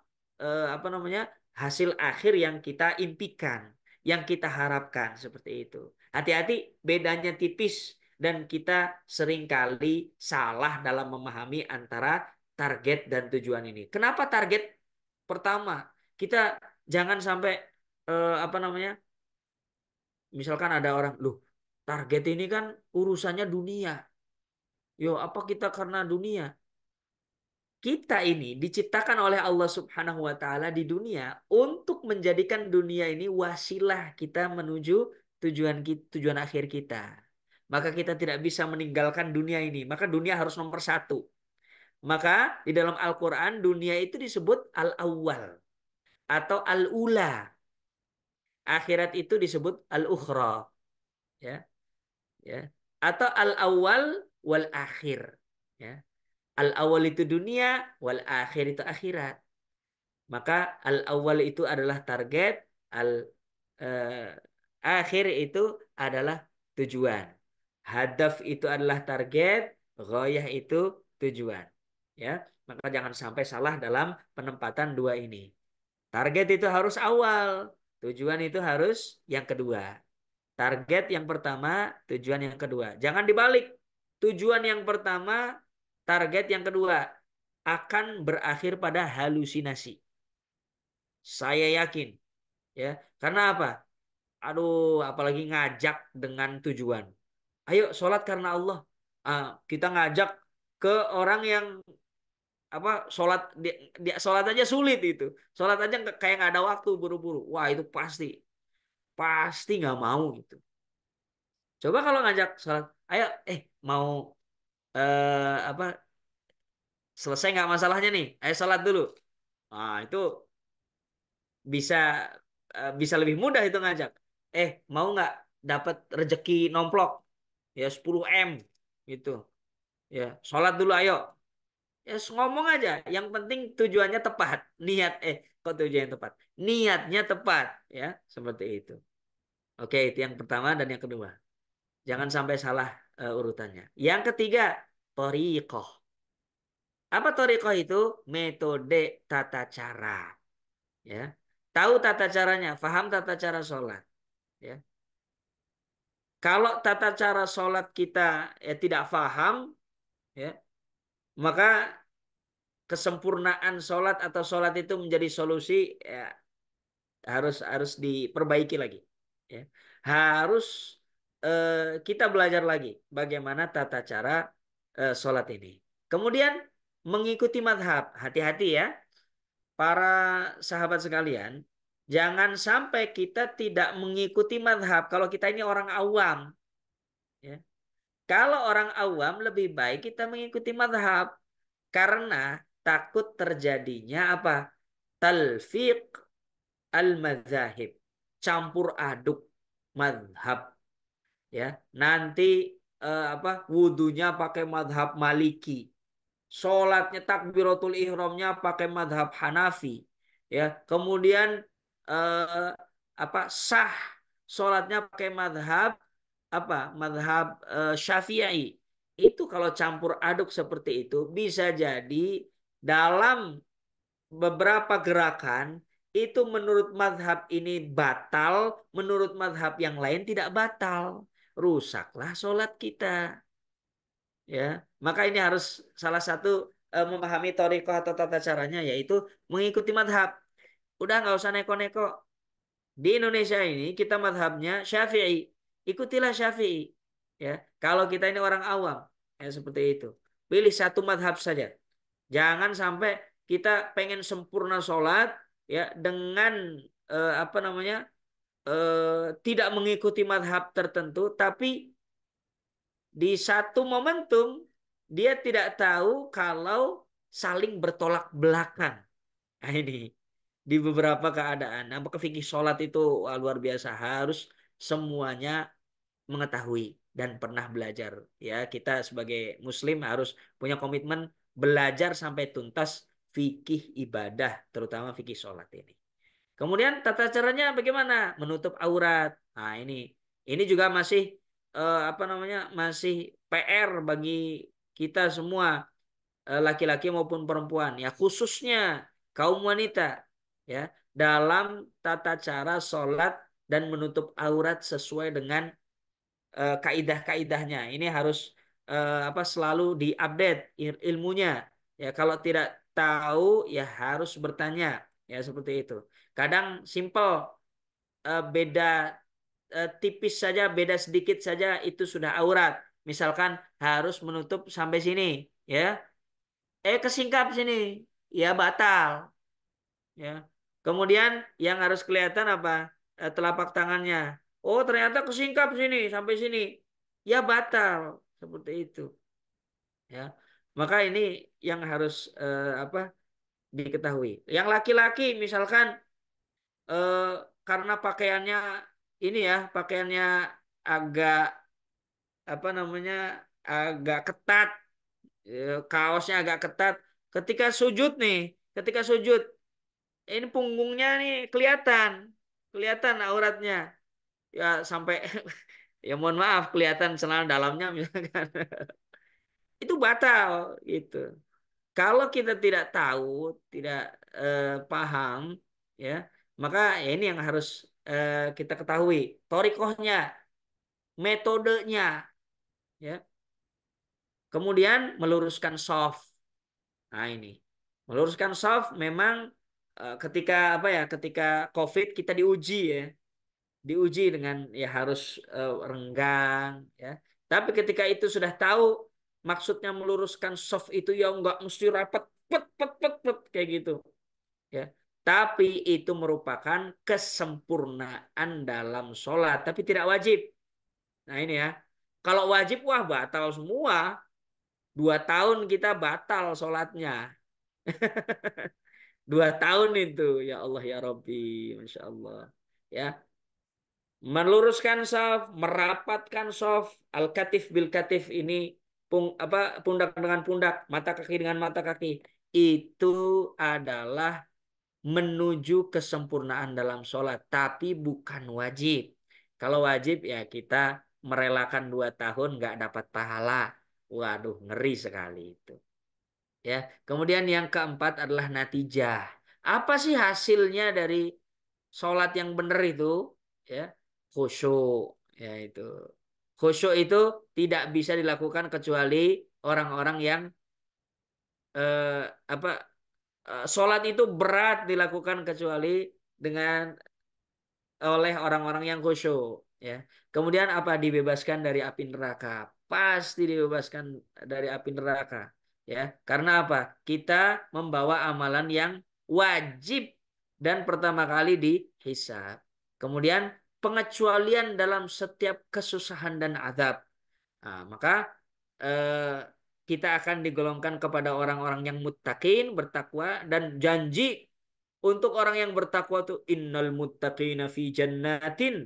hasil akhir yang kita impikan, yang kita harapkan, seperti itu. Hati-hati, bedanya tipis dan kita seringkali salah dalam memahami antara target dan tujuan ini. Kenapa target pertama? Kita jangan sampai eh, apa namanya? misalkan ada orang, loh, target ini kan urusannya dunia. Yo, apa kita karena dunia? Kita ini diciptakan oleh Allah Subhanahu wa taala di dunia untuk menjadikan dunia ini wasilah kita menuju tujuan akhir kita. Maka kita tidak bisa meninggalkan dunia ini. Maka dunia harus nomor satu. Maka di dalam Al-Quran dunia itu disebut al-awwal atau al-ula. Akhirat itu disebut al-ukhra. Ya, ya. Atau al-awwal wal akhir. Ya. Al-awwal itu dunia, wal akhir itu akhirat. Maka al-awwal itu adalah target, al eh, akhir itu adalah tujuan. Hadaf itu adalah target, ghoyah itu tujuan. Ya, maka jangan sampai salah dalam penempatan dua ini. Target itu harus awal, tujuan itu harus yang kedua. Target yang pertama, tujuan yang kedua. Jangan dibalik. tujuan yang pertama, target yang kedua akan berakhir pada halusinasi. Saya yakin, ya. Karena apa? Aduh, apalagi ngajak dengan tujuan. Ayo sholat karena Allah. Kita ngajak ke orang yang apa sholat dia sholat aja sulit itu. Sholat aja kayak nggak ada waktu buru-buru. Wah itu pasti pasti nggak mau gitu. Coba kalau ngajak sholat, ayo mau apa selesai nggak masalahnya nih? Ayo sholat dulu. Itu bisa bisa lebih mudah itu ngajak. Mau nggak dapat rezeki nomplok ya 10 M gitu. Ya, sholat dulu ayo. Ya ngomong aja. Yang penting tujuannya tepat. Kok tujuannya tepat? Niatnya tepat ya, seperti itu. Oke, itu yang pertama dan yang kedua. Jangan sampai salah urutannya. Yang ketiga, thoriqoh. Apa thoriqoh itu? Metode tata cara. Ya, tahu tata caranya, paham tata cara sholat. Ya, kalau tata cara sholat kita tidak paham, ya, maka kesempurnaan sholat atau sholat itu menjadi solusi ya, harus harus diperbaiki lagi. Ya, harus kita belajar lagi bagaimana tata cara sholat ini. Kemudian mengikuti madhab, hati-hati ya, para sahabat sekalian, jangan sampai kita tidak mengikuti madhab kalau kita ini orang awam. Ya. Kalau orang awam lebih baik kita mengikuti madhab karena takut terjadinya apa? Talfiq al-mazahib, campur aduk madhab. Ya, nanti wudunya pakai madhab Maliki, sholatnya takbiratul ihramnya pakai madhab Hanafi, ya, kemudian eh, sah sholatnya pakai madhab madhab Syafi'i. Itu kalau campur aduk seperti itu bisa jadi dalam beberapa gerakan itu menurut madhab ini batal, menurut madhab yang lain tidak batal. Rusaklah sholat kita. Ya, maka ini harus salah satu memahami thoriqah atau tata caranya yaitu mengikuti madhab. Udah nggak usah neko-neko. Di Indonesia ini kita madhabnya Syafi'i. Ikutilah Syafi'i. Ya, kalau kita ini orang awam, ya seperti itu. Pilih satu madhab saja. Jangan sampai kita pengen sempurna sholat ya dengan tidak mengikuti madhab tertentu, tapi di satu momentum dia tidak tahu kalau saling bertolak belakang. Nah, ini di beberapa keadaan. Apakah fikih sholat itu wah, luar biasa harus semuanya mengetahui dan pernah belajar. Ya, kita sebagai Muslim harus punya komitmen belajar sampai tuntas fikih ibadah, terutama fikih sholat ini. Kemudian tata caranya bagaimana? Menutup aurat. Nah, ini juga masih masih PR bagi kita semua laki-laki maupun perempuan ya khususnya kaum wanita ya dalam tata cara sholat dan menutup aurat sesuai dengan kaidah-kaidahnya. Ini harus selalu diupdate ilmunya. Ya, kalau tidak tahu ya harus bertanya. Ya, seperti itu. Kadang simple beda tipis saja, beda sedikit saja itu sudah aurat. Misalkan harus menutup sampai sini, ya. Kesingkap sini, ya batal, ya. Kemudian yang harus kelihatan apa? Telapak tangannya. Oh, ternyata kesingkap sini sampai sini. Ya batal seperti itu, ya. Maka ini yang harus diketahui. Yang laki-laki misalkan eh, karena pakaiannya ini ya, pakaiannya agak agak ketat, kaosnya agak ketat. Ketika sujud nih, ketika sujud ini punggungnya nih kelihatan, kelihatan auratnya. Ya sampai ya mohon maaf kelihatan celana dalamnya misalkan. Itu batal gitu. Kalau kita tidak tahu, tidak paham ya, maka ya ini yang harus kita ketahui. Torikohnya, metodenya ya. Kemudian meluruskan shaf. Nah ini, meluruskan shaf memang ketika apa ya? Ketika COVID kita diuji ya, diuji dengan ya harus renggang ya. Tapi ketika itu sudah tahu maksudnya meluruskan shaf itu ya nggak mesti rapat pet pet pet pet kayak gitu ya. Tapi itu merupakan kesempurnaan dalam sholat, tapi tidak wajib. Nah ini ya, kalau wajib wah batal semua. 2 tahun kita batal sholatnya. 2 tahun itu, ya Allah ya Rabbi, Masya Allah. Ya, meluruskan saf, merapatkan saf, al-katif bil katif ini pundak dengan pundak, mata kaki dengan mata kaki. Itu adalah menuju kesempurnaan dalam sholat, tapi bukan wajib. Kalau wajib ya kita merelakan 2 tahun nggak dapat pahala. Waduh, ngeri sekali itu. Ya, kemudian yang keempat adalah natijah. Apa sih hasilnya dari sholat yang benar itu? Ya, khusyuk. Ya itu. Khusyuk itu tidak bisa dilakukan kecuali orang-orang yang eh, apa sholat itu berat dilakukan kecuali dengan oleh orang-orang yang khusyuk ya. Kemudian apa dibebaskan dari api neraka? Pasti dibebaskan dari api neraka ya. Karena apa? Kita membawa amalan yang wajib dan pertama kali dihisab. Kemudian pengecualian dalam setiap kesusahan dan azab. Nah, maka eh, kita akan digolongkan kepada orang-orang yang muttaqin, bertakwa dan janji untuk orang yang bertakwa itu innal muttaqina fi jannatin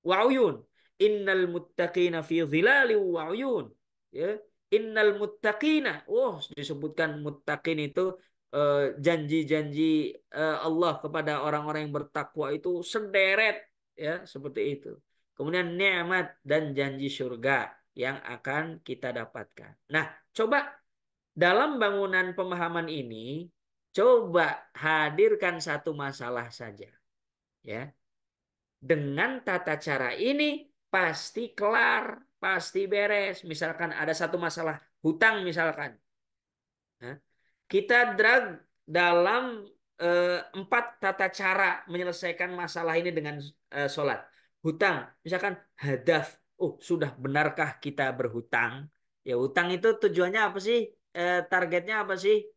wa uyun. Innal muttaqina fi dhilali wa uyun. Ya. Innal muttaqina. Oh, disebutkan muttaqin itu janji-janji Allah kepada orang-orang yang bertakwa itu sederet ya, seperti itu. Kemudian nikmat dan janji surga yang akan kita dapatkan. Nah, coba dalam bangunan pemahaman ini coba hadirkan satu masalah saja ya. Dengan tata cara ini pasti kelar, pasti beres. Misalkan ada satu masalah hutang misalkan. Nah, kita drag dalam 4 tata cara menyelesaikan masalah ini dengan sholat. Hutang, misalkan hadaf. Oh, sudah benarkah kita berhutang? Ya, hutang itu tujuannya apa sih? Targetnya apa sih?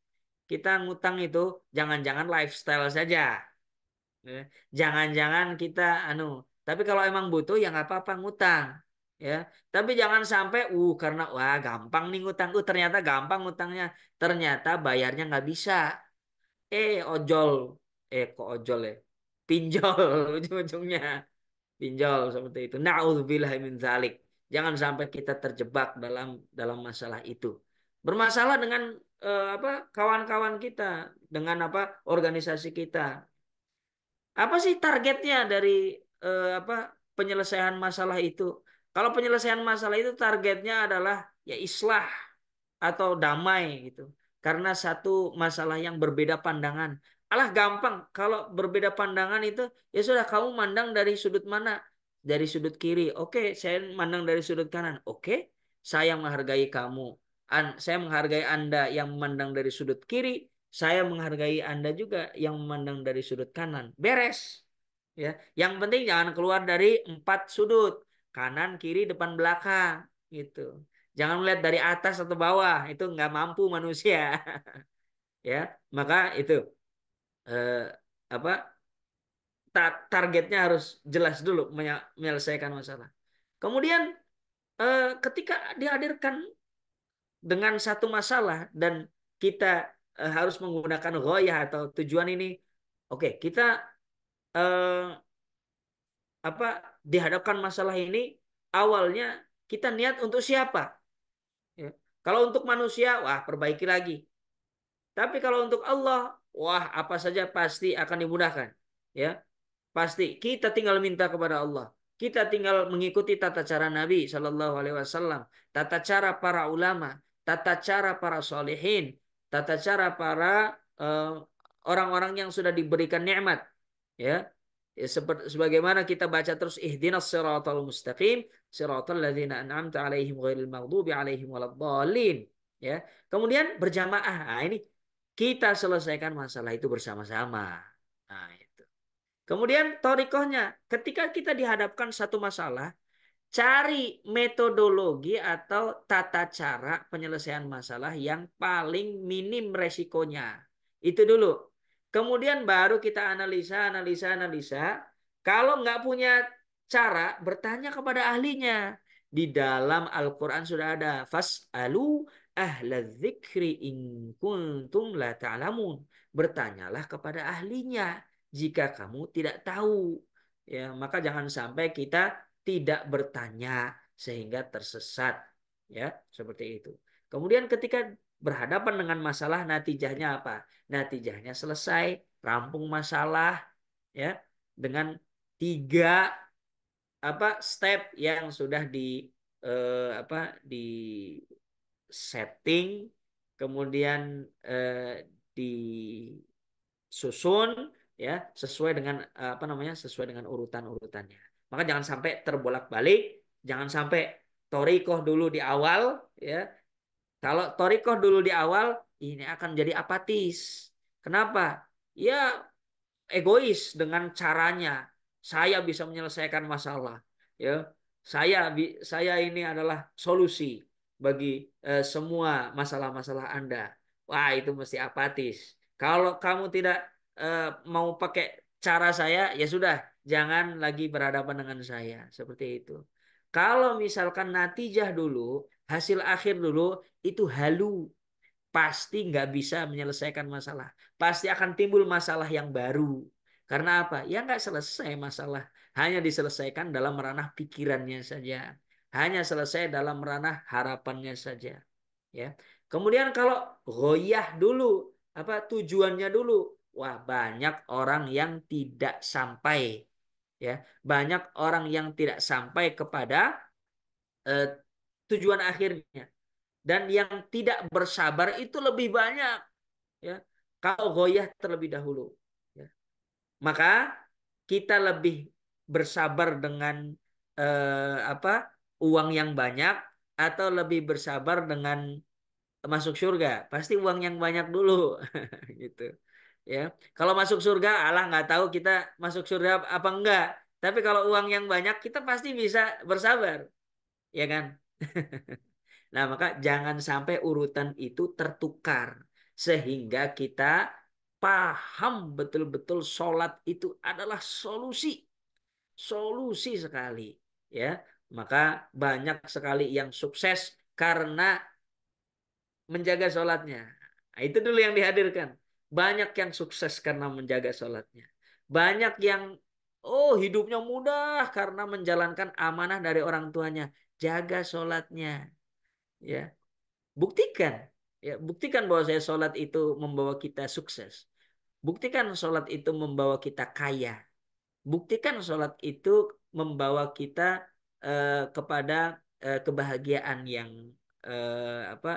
Kita ngutang itu jangan-jangan lifestyle saja. Ya. Jangan-jangan kita anu, tapi kalau emang butuh ya nggak apa-apa ngutang. Ya, tapi jangan sampai karena wah gampang nih ngutang, ternyata gampang ngutangnya, ternyata bayarnya nggak bisa. Ojol, kok ojol ya, pinjol ujung-ujungnya, pinjol seperti itu. Nauzubillah min dzalik. Jangan sampai kita terjebak dalam dalam masalah itu. Bermasalah dengan apa kawan-kawan kita, dengan apa organisasi kita. Apa sih targetnya dari apa penyelesaian masalah itu? Kalau penyelesaian masalah itu targetnya adalah ya islah atau damai gitu. Karena satu masalah yang berbeda pandangan. Alah gampang kalau berbeda pandangan itu ya sudah kamu mandang dari sudut mana? Dari sudut kiri. Oke, saya mandang dari sudut kanan. Oke, saya menghargai kamu. Saya menghargai Anda yang memandang dari sudut kiri. Saya menghargai Anda juga yang memandang dari sudut kanan. Beres. Ya, yang penting jangan keluar dari 4 sudut. Kanan, kiri, depan, belakang. Gitu. Jangan melihat dari atas atau bawah, itu nggak mampu manusia, ya. Maka itu eh, apa targetnya harus jelas dulu menyelesaikan masalah. Kemudian ketika dihadirkan dengan satu masalah dan kita harus menggunakan ghoyah atau tujuan ini, oke, kita eh, apa dihadapkan masalah ini awalnya kita niat untuk siapa? Ya. Kalau untuk manusia, wah perbaiki lagi. Tapi kalau untuk Allah, wah apa saja pasti akan dimudahkan. Ya, pasti. Kita tinggal minta kepada Allah. Kita tinggal mengikuti tata cara Nabi Shallallahu Alaihi Wasallam, tata cara para ulama, tata cara para solehin, tata cara para orang-orang yang sudah diberikan nikmat. Ya, Ya, sebagaimana kita baca terus ihdinas siratal mustaqim, siratal ladzina an'amta alaihim ghairil maghdubi alaihim waladdallin. Ya. Kemudian berjamaah. Nah, ini kita selesaikan masalah itu bersama-sama. Nah, itu. Kemudian torikohnya, ketika kita dihadapkan satu masalah, cari metodologi atau tata cara penyelesaian masalah yang paling minim resikonya. Itu dulu. Kemudian baru kita analisa, analisa, analisa. Kalau nggak punya cara, bertanya kepada ahlinya. Di dalam Al-Quran sudah ada. Fas'alu ahla dzikri in kuntum la ta'lamun. Bertanyalah kepada ahlinya jika kamu tidak tahu. Ya, maka jangan sampai kita tidak bertanya sehingga tersesat, ya seperti itu. Kemudian ketika berhadapan dengan masalah, natijahnya apa? Natijahnya selesai, rampung masalah, ya dengan tiga step yang sudah di setting, kemudian disusun, ya sesuai dengan sesuai dengan urutan-urutannya. Maka jangan sampai terbolak-balik, jangan sampai torikoh dulu di awal, ya. Kalau torikoh dulu di awal, ini akan jadi apatis. Kenapa? Ya egois dengan caranya. Saya bisa menyelesaikan masalah. Ya, saya ini adalah solusi bagi semua masalah-masalah Anda. Wah, itu mesti apatis. Kalau kamu tidak mau pakai cara saya, ya sudah, jangan lagi berhadapan dengan saya. Seperti itu. Kalau misalkan natijah dulu, hasil akhir dulu, itu halu, pasti nggak bisa menyelesaikan masalah. Pasti akan timbul masalah yang baru. Karena apa? Ya nggak selesai masalah. Hanya diselesaikan dalam ranah pikirannya saja. Hanya selesai dalam ranah harapannya saja. Ya. Kemudian kalau goyah dulu, tujuannya dulu. Wah, banyak orang yang tidak sampai. Ya, banyak orang yang tidak sampai kepada eh, tujuan akhirnya. Dan yang tidak bersabar itu lebih banyak, ya kalau goyah terlebih dahulu, ya. Maka kita lebih bersabar dengan uang yang banyak atau lebih bersabar dengan masuk surga, pasti uang yang banyak dulu. Gitu, ya. Kalau masuk surga, Allah nggak tahu kita masuk surga apa enggak, tapi kalau uang yang banyak kita pasti bisa bersabar, ya kan. Nah, maka jangan sampai urutan itu tertukar. Sehingga kita paham betul-betul sholat itu adalah solusi. Solusi sekali. Ya, maka banyak sekali yang sukses karena menjaga sholatnya. Nah, itu dulu yang dihadirkan. Banyak yang sukses karena menjaga sholatnya. Banyak yang, oh hidupnya mudah karena menjalankan amanah dari orang tuanya. Jaga sholatnya. Ya, buktikan, ya buktikan bahwa saya sholat itu membawa kita sukses. Buktikan sholat itu membawa kita kaya. Buktikan sholat itu membawa kita kepada kebahagiaan yang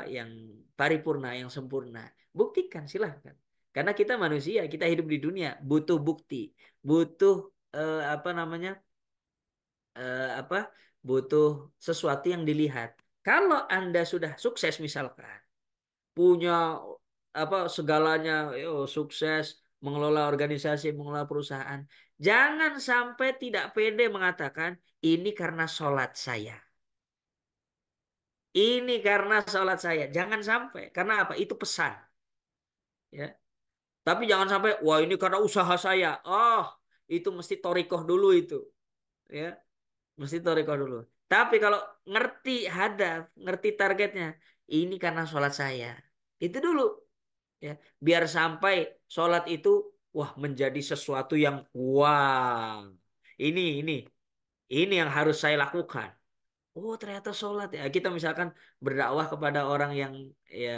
yang paripurna, yang sempurna. Buktikan, silahkan. Karena kita manusia, kita hidup di dunia, butuh bukti, butuh eh, apa namanya, eh, apa, butuh sesuatu yang dilihat. Kalau Anda sudah sukses misalkan, punya segalanya, yo, sukses mengelola organisasi, mengelola perusahaan. Jangan sampai tidak pede mengatakan ini karena sholat saya. Ini karena sholat saya. Jangan sampai. Karena apa? Itu pesan. Ya. Tapi jangan sampai, wah ini karena usaha saya. Oh, itu mesti torikoh dulu itu. Ya, mesti torikoh dulu. Tapi kalau ngerti hadaf, ngerti targetnya, ini karena sholat saya. Itu dulu. Ya, biar sampai sholat itu wah menjadi sesuatu yang wah, ini yang harus saya lakukan. Oh ternyata sholat ya, kita misalkan berdakwah kepada orang yang ya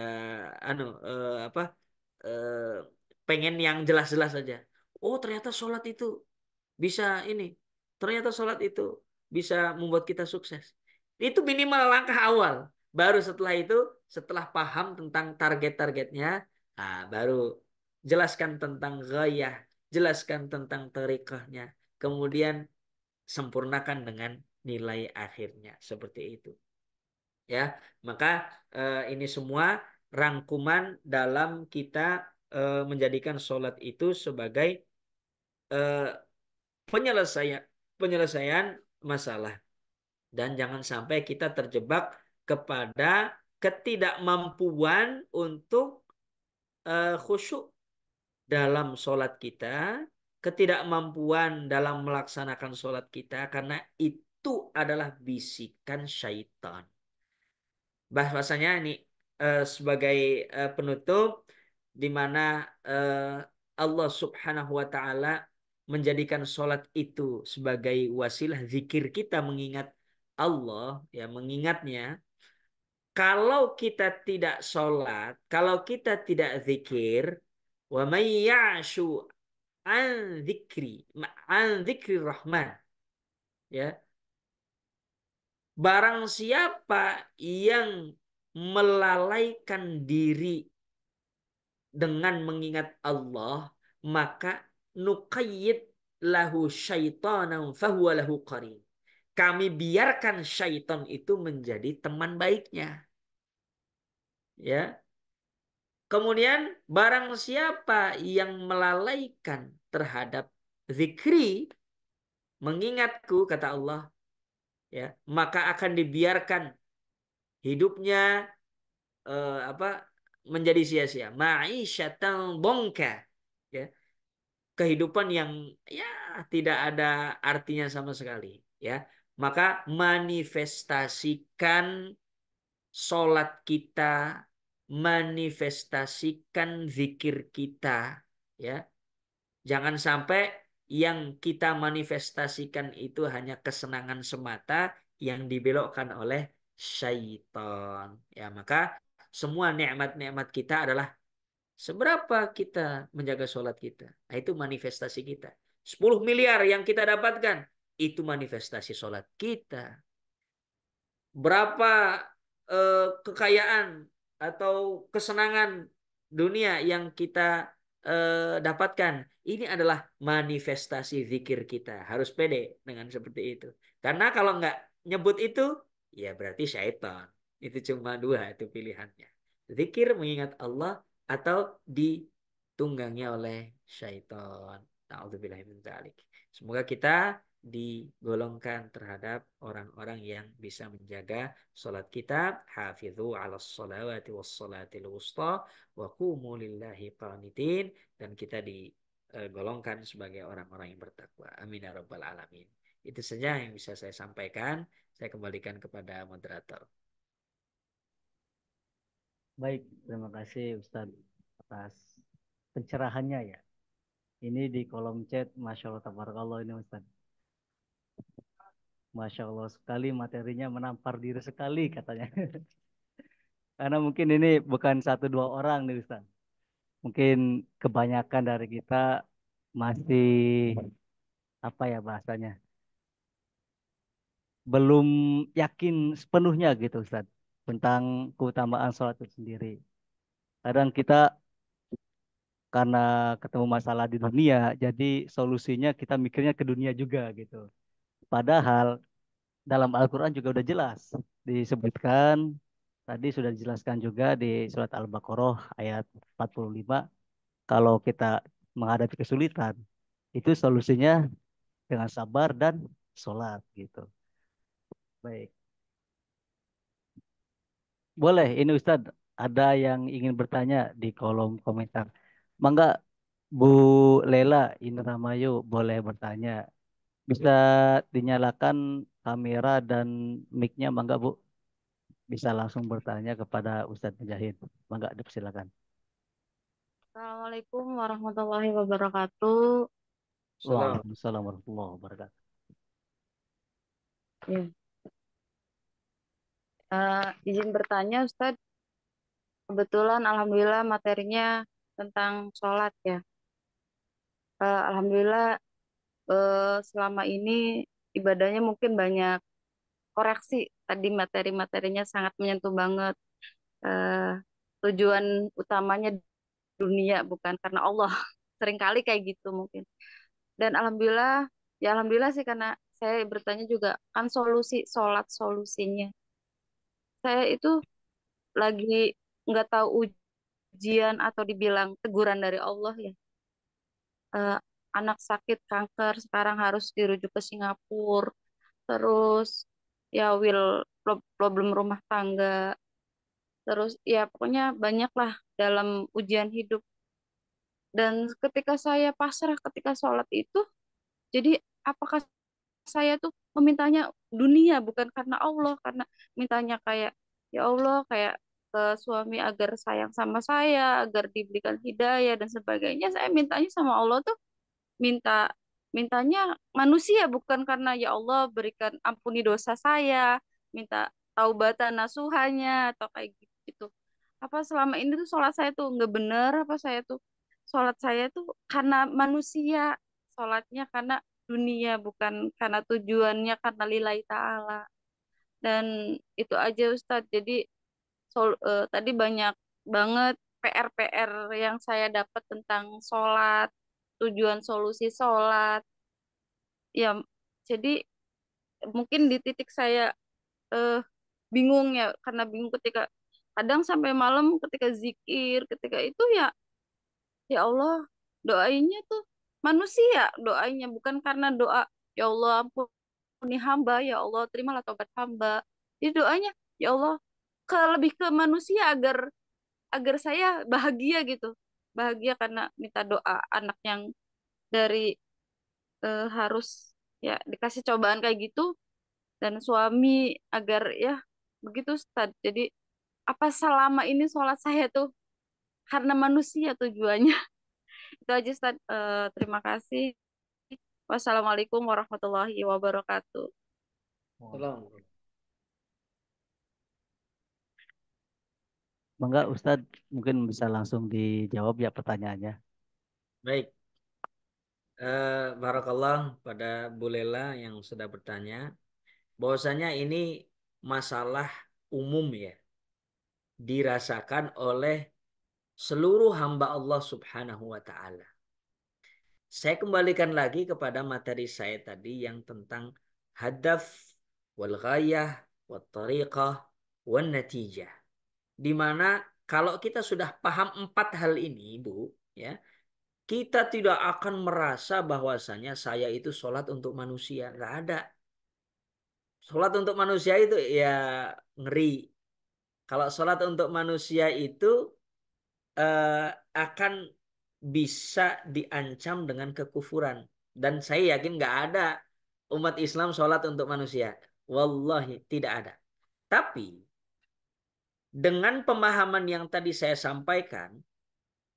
anu eh, pengen yang jelas-jelas saja. Oh ternyata sholat itu bisa ini, ternyata sholat itu bisa membuat kita sukses. Itu minimal langkah awal. Baru setelah itu, setelah paham tentang target-targetnya, baru jelaskan tentang gayah, jelaskan tentang tarikahnya, kemudian sempurnakan dengan nilai akhirnya seperti itu. Ya, maka ini semua rangkuman dalam kita menjadikan sholat itu sebagai eh, penyelesaian penyelesaian masalah, dan jangan sampai kita terjebak kepada ketidakmampuan untuk khusyuk dalam sholat kita, ketidakmampuan dalam melaksanakan sholat kita, karena itu adalah bisikan syaitan. Bahwasanya ini sebagai penutup, di mana Allah Subhanahu wa Ta'ala menjadikan sholat itu sebagai wasilah zikir kita mengingat Allah, ya mengingatnya. Kalau kita tidak sholat, kalau kita tidak zikir, wa may ya'shu an zikri, an zikri rahman, ya, barang siapa yang melalaikan diri dengan mengingat Allah, maka nuqayyid lahu syaitanan fahuwa lahu qarin. Kami biarkan syaitan itu menjadi teman baiknya. Ya. Kemudian barang siapa yang melalaikan terhadap zikri, mengingatku, kata Allah, ya, maka akan dibiarkan hidupnya apa menjadi sia-sia. Ma'isyatan bongka, ya, kehidupan yang ya tidak ada artinya sama sekali, ya. Maka manifestasikan sholat kita, manifestasikan zikir kita, ya. Jangan sampai yang kita manifestasikan itu hanya kesenangan semata yang dibelokkan oleh syaitan. Ya, maka semua nikmat-nikmat kita adalah seberapa kita menjaga sholat kita. Nah, itu manifestasi kita. 10 miliar yang kita dapatkan, itu manifestasi sholat kita. Berapa kekayaan atau kesenangan dunia yang kita dapatkan, ini adalah manifestasi zikir kita. Harus pede dengan seperti itu. Karena kalau nggak nyebut itu, ya berarti syaitan. Itu cuma dua itu pilihannya. Zikir mengingat Allah atau ditunggangi oleh syaitan. Na'udzubillahi min dzalik. Semoga kita digolongkan terhadap orang-orang yang bisa menjaga salat kita. Hafidhu 'alas shalawati was salatil wusta wa qumu lillahi qanitin, dan kita digolongkan sebagai orang-orang yang bertakwa. Amin ya rabbal alamin. Itu saja yang bisa saya sampaikan. Saya kembalikan kepada moderator. Baik, terima kasih Ustadz atas pencerahannya ya. Ini di kolom chat, Masya Allah, tabarakallah ini Ustadz. Masya Allah sekali materinya menampar diri sekali katanya. Karena mungkin ini bukan satu dua orang nih Ustadz. Mungkin kebanyakan dari kita masih apa ya bahasanya, belum yakin sepenuhnya gitu Ustadz tentang keutamaan sholat itu sendiri. Kadang kita karena ketemu masalah di dunia, jadi solusinya kita mikirnya ke dunia juga gitu. Padahal dalam Al-Quran juga udah jelas disebutkan, tadi sudah dijelaskan juga di surat Al-Baqarah ayat 45, kalau kita menghadapi kesulitan, itu solusinya dengan sabar dan sholat gitu. Baik. Boleh, ini Ustadz, ada yang ingin bertanya di kolom komentar. Mangga Bu Lela Indramayu boleh bertanya. Bisa dinyalakan kamera dan mic-nya, Mangga Bu. Bisa langsung bertanya kepada Ustadz Mujahid. Mangga dipersilakan. Assalamualaikum warahmatullahi wabarakatuh. Salam. Waalaikumsalam warahmatullahi wabarakatuh. Ya, izin bertanya, Ustadz. Kebetulan, alhamdulillah materinya tentang sholat ya. Alhamdulillah, selama ini ibadahnya mungkin banyak koreksi. Tadi materi-materinya sangat menyentuh banget. Eh, Tujuan utamanya dunia bukan karena Allah. Seringkali kayak gitu mungkin. Dan alhamdulillah. Ya alhamdulillah sih karena saya bertanya juga kan solusi sholat solusinya. Saya itu lagi nggak tahu ujian atau dibilang teguran dari Allah ya. Eh, Anak sakit kanker sekarang harus dirujuk ke Singapura. Terus ya problem rumah tangga. Terus ya pokoknya banyak lah dalam ujian hidup. Dan ketika saya pasrah ketika sholat itu, jadi apakah saya tuh memintanya dunia bukan karena Allah, karena mintanya kayak ya Allah kayak ke suami agar sayang sama saya, agar diberikan hidayah dan sebagainya. Saya mintanya sama Allah tuh minta mintanya manusia bukan karena ya Allah berikan ampuni dosa saya, minta taubatan nasuhanya atau kayak gitu. Apa selama ini tuh sholat saya tuh nggak bener, apa saya tuh sholat saya tuh karena manusia, sholatnya karena dunia bukan karena tujuannya karena lillahi ta'ala. Dan itu aja Ustadz. Jadi tadi banyak banget PR-PR yang saya dapat tentang sholat, tujuan solusi sholat. Ya, jadi mungkin di titik saya eh, bingung ya, karena bingung ketika kadang sampai malam ketika zikir, ketika itu ya, ya Allah, doainya tuh manusia, doanya bukan karena doa, ya Allah ampuni hamba, ya Allah terimalah tobat hamba. Jadi doanya, ya Allah, lebih ke manusia agar agar saya bahagia gitu. Bahagia karena minta doa anak yang dari harus ya dikasih cobaan kayak gitu dan suami agar ya begitu Ustaz. Jadi apa selama ini sholat saya tuh karena manusia tujuannya. Itu aja Ustaz. Terima kasih. Wassalamualaikum warahmatullahi wabarakatuh. Tolong. Mangga Ustadz mungkin bisa langsung dijawab ya pertanyaannya. Baik. Barakallah pada Bu Lela yang sudah bertanya. Bahwasanya ini masalah umum ya. Dirasakan oleh seluruh hamba Allah Subhanahu wa Ta'ala. Saya kembalikan lagi kepada materi saya tadi yang tentang hadaf, wal ghayah, wat tariqah, wan natijah. Di mana kalau kita sudah paham empat hal ini, Bu, ya, kita tidak akan merasa bahwasanya saya itu sholat untuk manusia. Nggak ada. Sholat untuk manusia itu ya ngeri. Kalau sholat untuk manusia itu eh, akan bisa diancam dengan kekufuran. Dan saya yakin nggak ada umat Islam sholat untuk manusia. Wallahi tidak ada. Tapi dengan pemahaman yang tadi saya sampaikan,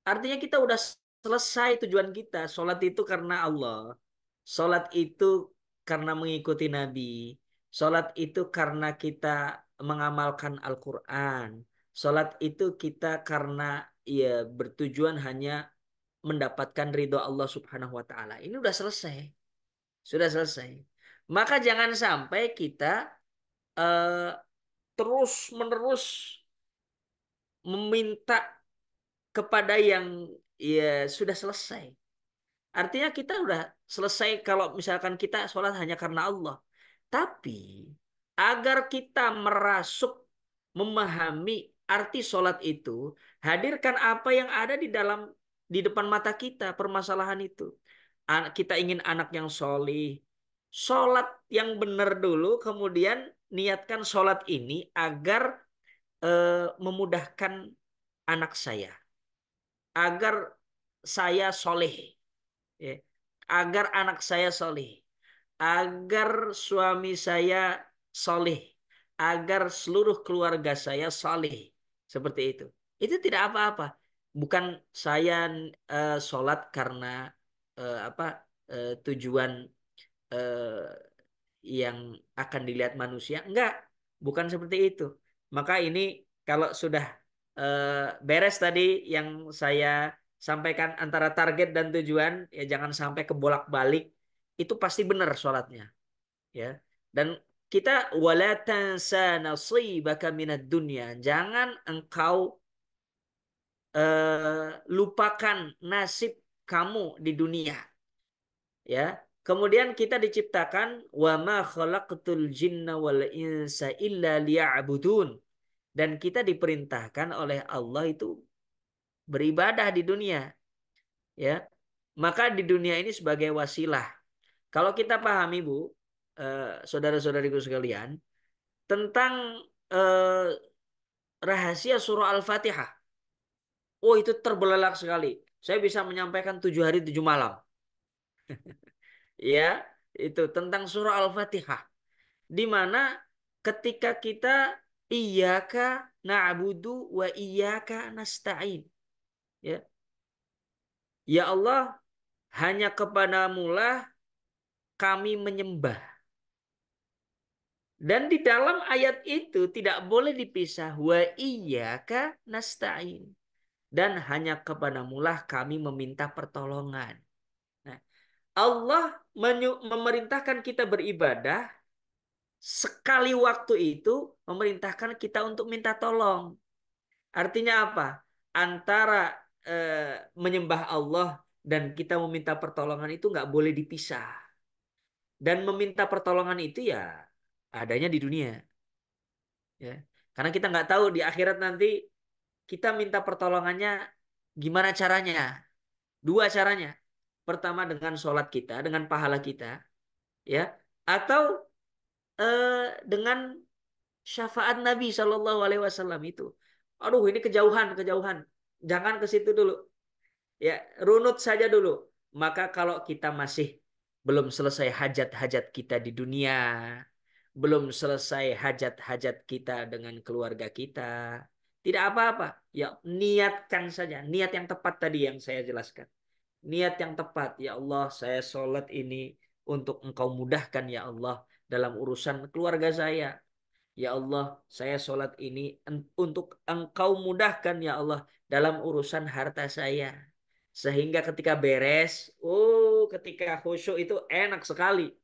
artinya kita udah selesai tujuan kita. Sholat itu karena Allah. Sholat itu karena mengikuti Nabi. Sholat itu karena kita mengamalkan Al-Quran. Sholat itu kita karena ya bertujuan hanya mendapatkan ridho Allah Subhanahu wa taala. Ini udah selesai. Sudah selesai. Maka jangan sampai kita eh, terus menerus meminta kepada yang ya sudah selesai. Artinya kita udah selesai kalau misalkan kita sholat hanya karena Allah. Tapi agar kita merasuk memahami arti sholat itu, hadirkan apa yang ada di dalam di depan mata kita permasalahan itu. Kita ingin anak yang solih, sholat yang benar dulu, kemudian niatkan sholat ini agar memudahkan anak saya, agar saya soleh, ya. Agar anak saya soleh, agar suami saya soleh, agar seluruh keluarga saya soleh. Seperti itu. Itu tidak apa-apa. Bukan saya sholat karena apa tujuan yang akan dilihat manusia. Enggak, bukan seperti itu. Maka ini kalau sudah beres tadi yang saya sampaikan antara target dan tujuan, ya jangan sampai kebolak-balik. Itu pasti benar sholatnya, ya. Dan kita wala tansa nasibaka minad dunya. Jangan engkau lupakan nasib kamu di dunia, ya. Kemudian kita diciptakan wa ma khalaqtul jinna wal insa illa liya'budun. Dan kita diperintahkan oleh Allah itu beribadah di dunia, ya. Maka di dunia ini sebagai wasilah. Kalau kita pahami, Bu, saudara-saudariku sekalian, tentang eh, rahasia surah Al-Fatihah. Oh, itu terbelalak sekali. Saya bisa menyampaikan 7 hari 7 malam. Ya, itu tentang surah Al-Fatihah. Di mana ketika kita iyyaka na'budu wa iyyaka nasta'in. Ya, ya Allah, hanya kepadamulah kami menyembah. Dan di dalam ayat itu tidak boleh dipisah wa iyyaka nasta'in. Dan hanya kepadamulah kami meminta pertolongan. Nah, Allah memerintahkan kita beribadah, sekali waktu itu memerintahkan kita untuk minta tolong. Artinya apa? Antara menyembah Allah dan kita meminta pertolongan itu nggak boleh dipisah. Dan meminta pertolongan itu ya adanya di dunia. Ya. Karena kita nggak tahu di akhirat nanti kita minta pertolongannya gimana caranya. Dua caranya. Pertama dengan sholat kita, dengan pahala kita, ya, atau dengan syafaat Nabi Shallallahu Alaihi Wasallam itu. Aduh, ini kejauhan, kejauhan. Jangan ke situ dulu. Ya, runut saja dulu. Maka kalau kita masih belum selesai hajat-hajat kita di dunia, belum selesai hajat-hajat kita dengan keluarga kita, tidak apa-apa. Ya, niatkan saja. Niat yang tepat tadi yang saya jelaskan. Niat yang tepat. Ya Allah, saya sholat ini untuk Engkau mudahkan ya Allah dalam urusan keluarga saya. Ya Allah, saya sholat ini untuk Engkau mudahkan ya Allah dalam urusan harta saya. Sehingga ketika beres, ketika khusyuk itu enak sekali.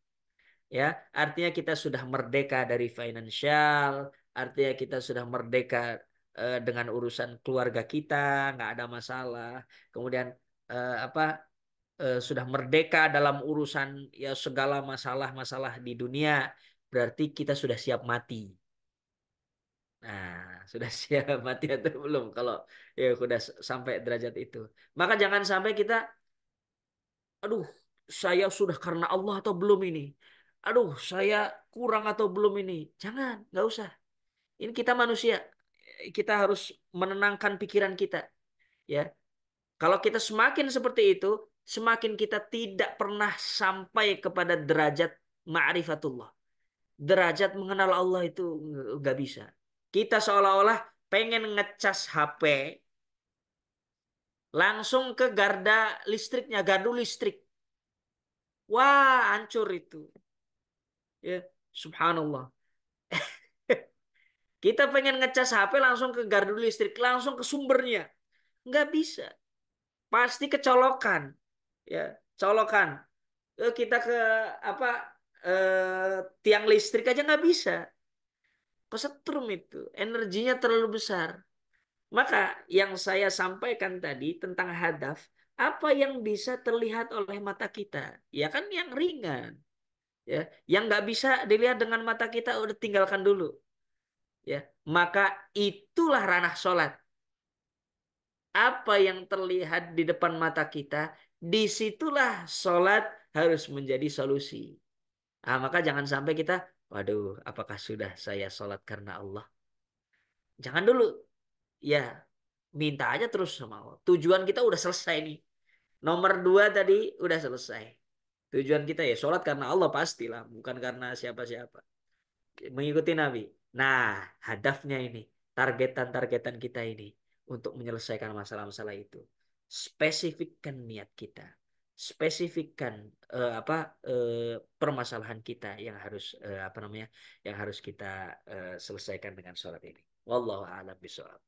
Ya, artinya kita sudah merdeka dari finansial, artinya kita sudah merdeka dengan urusan keluarga kita, nggak ada masalah. Kemudian apa? Sudah merdeka dalam urusan ya segala masalah-masalah di dunia, berarti kita sudah siap mati. Nah, sudah siap mati atau belum kalau ya sudah sampai derajat itu. Maka jangan sampai kita, aduh, saya sudah karena Allah atau belum ini. Aduh, saya kurang atau belum ini. Jangan, nggak usah. Ini kita manusia. Kita harus menenangkan pikiran kita, ya. Kalau kita semakin seperti itu, semakin kita tidak pernah sampai kepada derajat ma'rifatullah. Derajat mengenal Allah itu nggak bisa. Kita seolah-olah pengen ngecas HP, langsung ke garda listriknya, gardu listrik. Wah, hancur itu. Ya, subhanallah. Kita pengen ngecas HP langsung ke gardu listrik, langsung ke sumbernya. Nggak bisa. Pasti kecolokan. Ya, colokan. Kita ke apa tiang listrik aja nggak bisa. Kesetrum itu. Energinya terlalu besar. Maka yang saya sampaikan tadi tentang hadaf, apa yang bisa terlihat oleh mata kita? Ya kan yang ringan. Ya, yang nggak bisa dilihat dengan mata kita udah tinggalkan dulu. Ya, maka itulah ranah sholat. Apa yang terlihat di depan mata kita, disitulah sholat harus menjadi solusi. Maka jangan sampai kita, waduh, apakah sudah saya sholat karena Allah? Jangan dulu. Ya, minta aja terus sama Allah. Tujuan kita udah selesai nih. Nomor dua tadi udah selesai. Tujuan kita ya sholat karena Allah pastilah, bukan karena siapa-siapa. Mengikuti Nabi. Nah, hadafnya ini, targetan-targetan kita ini untuk menyelesaikan masalah-masalah itu. Spesifikkan niat kita. Spesifikkan apa permasalahan kita yang harus apa namanya? Yang harus kita selesaikan dengan sholat ini. Wallahu a'lam bishawab.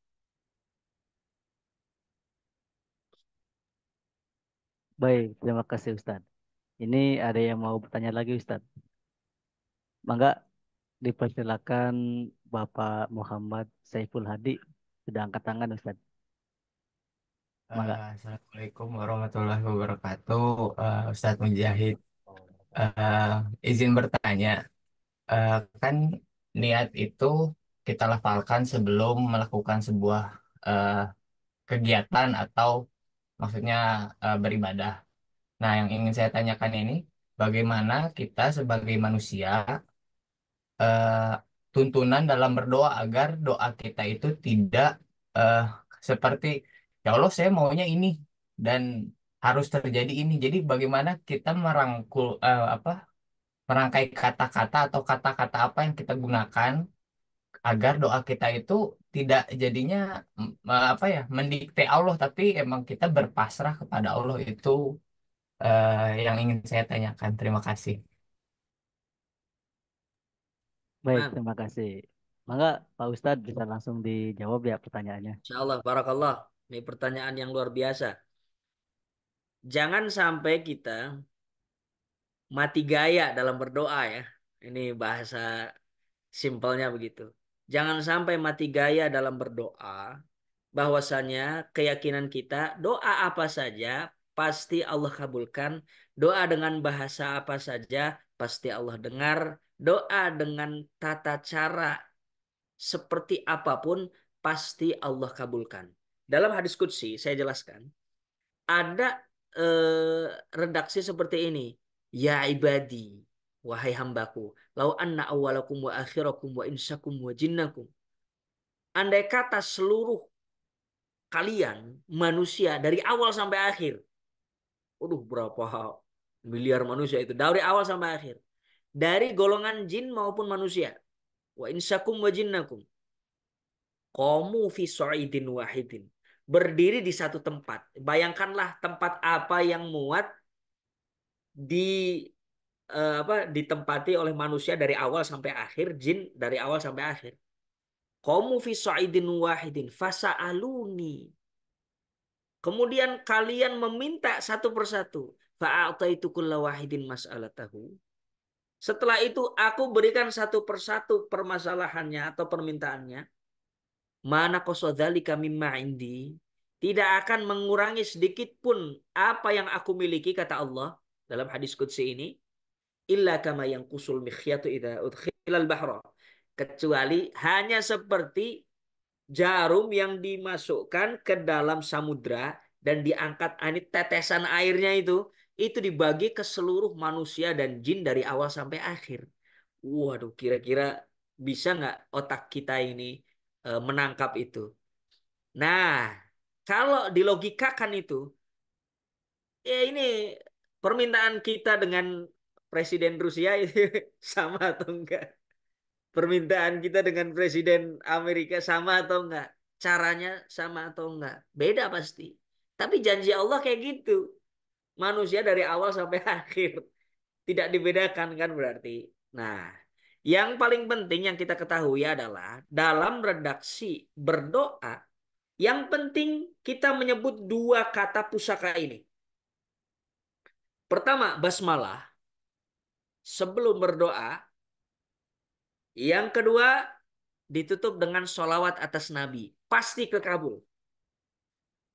Baik, terima kasih Ustadz. Ini ada yang mau bertanya lagi Ustadz. Mangga dipersilakan Bapak Muhammad Saiful Hadi. Sudah angkat tangan Ustadz. Mangga. Assalamualaikum warahmatullahi wabarakatuh, Ustadz Mujahid. Eh, izin bertanya, eh, kan niat itu kita lafalkan sebelum melakukan sebuah eh, kegiatan atau maksudnya beribadah. Nah, yang ingin saya tanyakan ini, bagaimana kita sebagai manusia eh, tuntunan dalam berdoa agar doa kita itu tidak eh, seperti ya Allah saya maunya ini dan harus terjadi ini. Jadi bagaimana kita merangkul merangkai kata-kata atau kata-kata apa yang kita gunakan agar doa kita itu tidak jadinya apa ya mendikte Allah tapi emang kita berpasrah kepada Allah itu yang ingin saya tanyakan. Terima kasih. Baik, Nah, terima kasih. Maka Pak Ustadz bisa langsung dijawab ya pertanyaannya. insya Allah, barakallah. Ini pertanyaan yang luar biasa. Jangan sampai kita mati gaya dalam berdoa ya. Ini bahasa simpelnya begitu. Jangan sampai mati gaya dalam berdoa, bahwasanya keyakinan kita doa apa saja pasti Allah kabulkan, doa dengan bahasa apa saja pasti Allah dengar, doa dengan tata cara seperti apapun pasti Allah kabulkan. Dalam hadis qudsi saya jelaskan, ada redaksi seperti ini. Ya ibadi, wahai hambaku, lau anna awwalakum wa akhirakum wa insakum wa jinnakum. Andai kata seluruh kalian manusia dari awal sampai akhir. Waduh, berapa miliar manusia itu dari awal sampai akhir. Dari golongan jin maupun manusia. Wa insakum wa jinnakum. Qamu fi sa'idin wahidin. Berdiri di satu tempat. Bayangkanlah tempat apa yang muat di ditempati oleh manusia dari awal sampai akhir, jin dari awal sampai akhir. Qamu fi sa'idin wahidin fasa'aluni. Kemudian kalian meminta satu persatu. Fa'ataitu kulla wahidin mas'alatahu. Setelah itu aku berikan satu persatu permasalahannya atau permintaannya. Mana qasadzalika mimma indi. Tidak akan mengurangi sedikit pun apa yang aku miliki kata Allah dalam hadis qudsi ini. Illa kama yang kusul mikhyatu idza udkhilal bahra. Kecuali hanya seperti jarum yang dimasukkan ke dalam samudra dan diangkat ini tetesan airnya itu dibagi ke seluruh manusia dan jin dari awal sampai akhir. Waduh, kira-kira bisa nggak otak kita ini menangkap itu? Nah, kalau dilogikakan itu, ya ini permintaan kita dengan Presiden Rusia itu sama atau enggak? Permintaan kita dengan Presiden Amerika sama atau enggak? Caranya sama atau enggak? Beda pasti. Tapi janji Allah kayak gitu. Manusia dari awal sampai akhir. Tidak dibedakan kan berarti. Nah, yang paling penting yang kita ketahui adalah dalam redaksi berdoa, yang penting kita menyebut dua kata pusaka ini. Pertama, basmalah sebelum berdoa. Yang kedua, ditutup dengan sholawat atas Nabi. Pasti kekabul.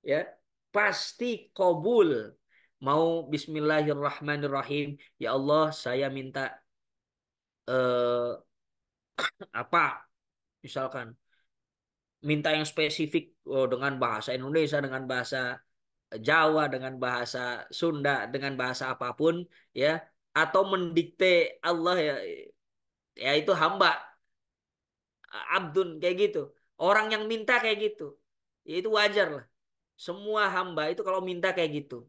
Ya, pasti kabul. Mau Bismillahirrahmanirrahim. Ya Allah, saya minta eh, apa? Misalkan minta yang spesifik dengan bahasa Indonesia, dengan bahasa Jawa, dengan bahasa Sunda, dengan bahasa apapun, ya, atau mendikte Allah ya, ya itu hamba, abdun kayak gitu. Orang yang minta kayak gitu, ya itu wajar lah. Semua hamba itu kalau minta kayak gitu.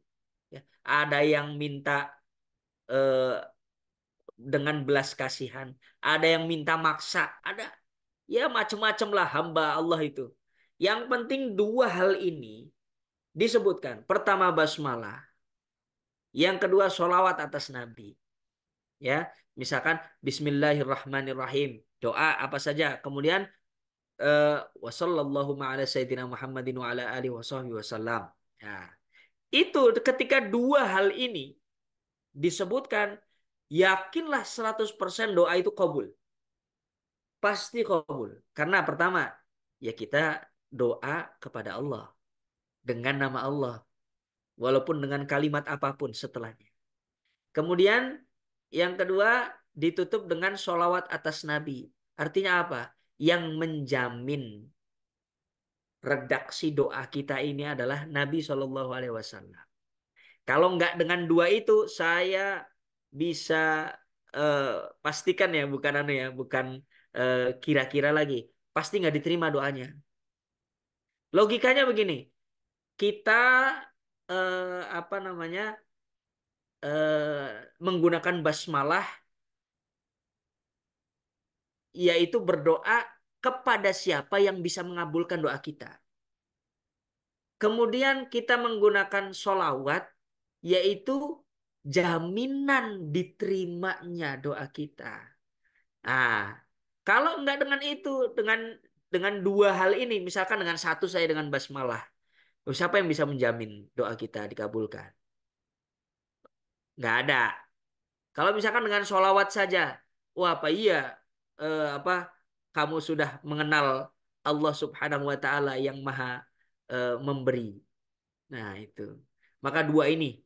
Ya, ada yang minta eh, dengan belas kasihan, ada yang minta maksa, ada ya macam-macam lah hamba Allah itu. Yang penting dua hal ini disebutkan. Pertama basmalah, yang kedua sholawat atas Nabi. Ya, misalkan Bismillahirrahmanirrahim, doa apa saja. Kemudian wasallallahu ala sayyidina Muhammadin wa ala alihi wasallam. Ya, itu ketika dua hal ini disebutkan, yakinlah 100% doa itu kabul. Pasti kabul. Karena pertama, ya kita doa kepada Allah dengan nama Allah, walaupun dengan kalimat apapun setelahnya. Kemudian Yang kedua, ditutup dengan sholawat atas Nabi. Artinya apa? Yang menjamin redaksi doa kita ini adalah Nabi Shallallahu Alaihi Wasallam. Kalau nggak dengan dua itu, saya bisa eh, pastikan ya, bukan anu ya, bukan kira-kira lagi, pasti nggak diterima doanya. Logikanya begini, kita apa namanya menggunakan basmalah, yaitu berdoa kepada siapa yang bisa mengabulkan doa kita. Kemudian kita menggunakan sholawat, yaitu jaminan diterimanya doa kita. Ah, kalau enggak dengan itu, dengan dua hal ini, misalkan dengan satu saya dengan basmalah, siapa yang bisa menjamin doa kita dikabulkan? Nggak ada. Kalau misalkan dengan sholawat saja, wah apa iya, apa kamu sudah mengenal Allah Subhanahu Wa Taala yang Maha memberi. Nah itu. Maka dua ini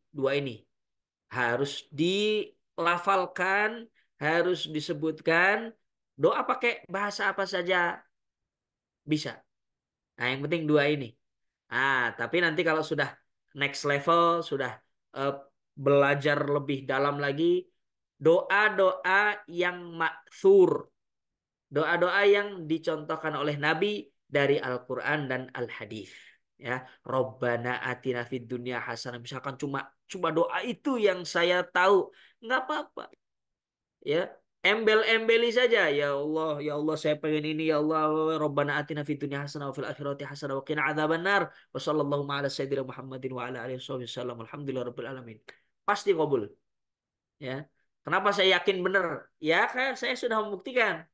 harus dilafalkan, harus disebutkan. Doa pakai bahasa apa saja bisa. Nah, yang penting dua ini. Tapi nanti kalau sudah next level, sudah eh, belajar lebih dalam lagi, doa-doa yang maksur, doa-doa yang dicontohkan oleh Nabi dari Al-Quran dan Al-Hadis. Ya, Robbana atina fid dunya hasanah. Misalkan cuma cuma doa itu yang saya tahu, nggak apa-apa. Ya, embel-embeli saja. Ya Allah, saya pengen ini. Ya Allah, Robbana atina fid dunya hasanah wa fil akhirati hasanah wa qina adzabannar. Wa sallallahu ala sayyidina Muhammadin wa ala alihi wasallam. Alhamdulillah rabbil alamin. Pasti kabul. Ya. Kenapa saya yakin benar? Ya, kan saya sudah membuktikan.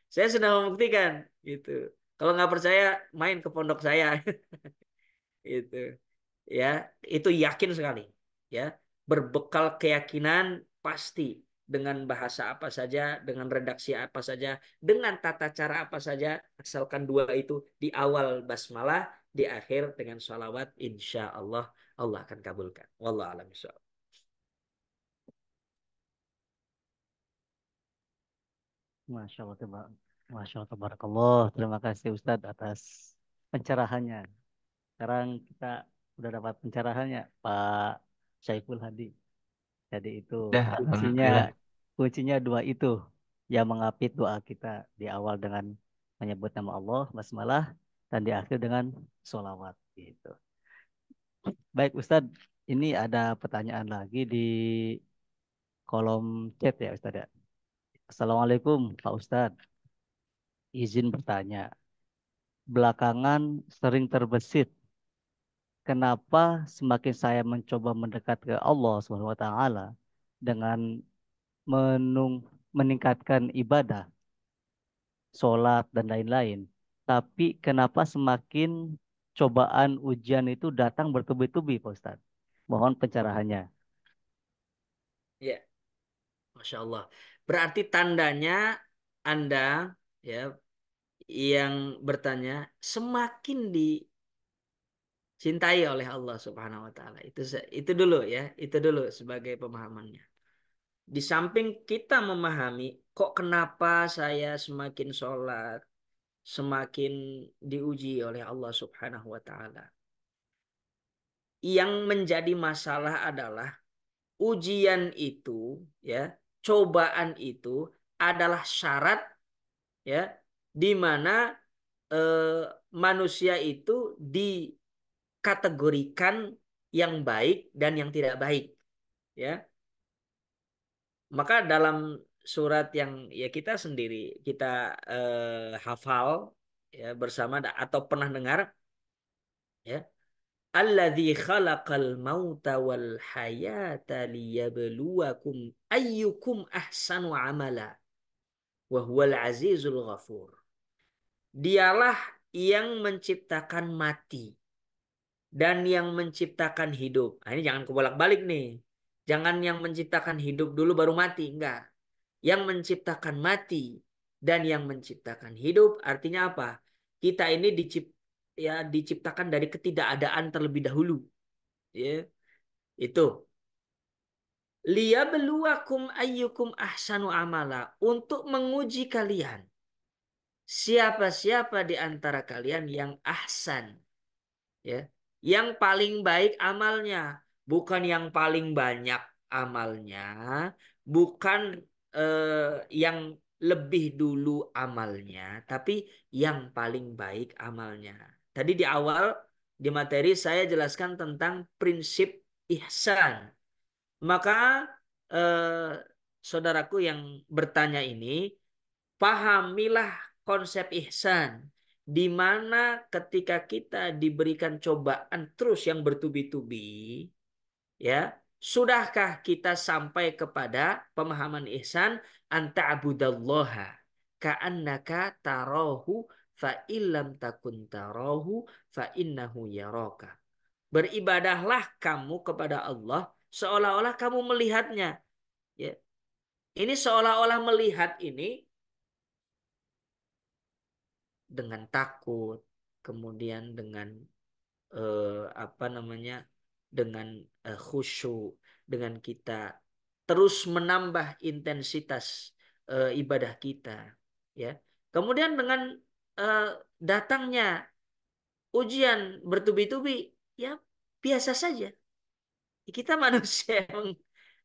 Saya sudah membuktikan gitu. Kalau nggak percaya, main ke pondok saya. Itu ya, itu yakin sekali. Ya, berbekal keyakinan pasti dengan bahasa apa saja, dengan redaksi apa saja, dengan tata cara apa saja, asalkan dua itu di awal basmalah, di akhir dengan sholawat, insya Allah Allah akan kabulkan. Wallahu a'lam bishawab. Masya Allah, Masya Allah, tabarakallah. Terima kasih Ustadz atas pencerahannya. Sekarang kita udah dapat pencerahannya, Pak Syaiful Hadi. Jadi itu Dah, kuncinya, alhamdulillah. kuncinya dua itu yang mengapit doa kita di awal dengan menyebut nama Allah, basmalah, dan di akhir dengan sholawat. Gitu. Baik Ustadz, ini ada pertanyaan lagi di kolom chat ya Ustadz ya. Assalamualaikum Pak Ustadz, izin bertanya. Belakangan sering terbesit, kenapa semakin saya mencoba mendekat ke Allah Subhanahu wa taala dengan meningkatkan ibadah, sholat dan lain-lain, tapi kenapa semakin cobaan ujian itu datang bertubi-tubi, Pak Ustadz? Mohon pencerahannya. Ya, Masya Allah. Berarti tandanya Anda ya yang bertanya semakin dicintai oleh Allah Subhanahu wa taala. Itu dulu ya, itu dulu sebagai pemahamannya. Di samping kita memahami kok kenapa saya semakin sholat, semakin diuji oleh Allah Subhanahu wa taala. Yang menjadi masalah adalah ujian itu ya, cobaan itu adalah syarat ya di mana eh, manusia itu dikategorikan yang baik dan yang tidak baik ya. Maka dalam surat yang ya kita sendiri kita hafal ya bersama atau pernah dengar ya, alladzi khalaqal mauta wal hayata liyabluwakum ayyukum ahsanu amala wa huwal azizul ghafur. Dialah yang menciptakan mati dan yang menciptakan hidup. Nah, ini jangan kebolak-balik nih. Jangan yang menciptakan hidup dulu baru mati, enggak. Yang menciptakan mati dan yang menciptakan hidup artinya apa? Kita ini diciptakan dari ketidakadaan terlebih dahulu. Ya, itu. Liyabluwakum ayyukum ahsanu amala, untuk menguji kalian siapa-siapa di antara kalian yang ahsan, ya, yang paling baik amalnya, bukan yang paling banyak amalnya, bukan yang lebih dulu amalnya, tapi yang paling baik amalnya. Tadi di awal di materi saya jelaskan tentang prinsip ihsan. Maka eh, saudaraku yang bertanya ini, pahamilah konsep ihsan, di mana ketika kita diberikan cobaan terus yang bertubi-tubi, ya, sudahkah kita sampai kepada pemahaman ihsan? Anta abudallaha ka'annaka tarahu fa illam takun tarahu fa innahu yaraka. Beribadahlah kamu kepada Allah seolah-olah kamu melihatnya. Ya. Ini seolah-olah melihat ini dengan takut, kemudian dengan apa namanya, dengan khusyuk, dengan kita terus menambah intensitas ibadah kita, ya. Kemudian dengan eh, datangnya ujian bertubi-tubi, ya biasa saja. Kita manusia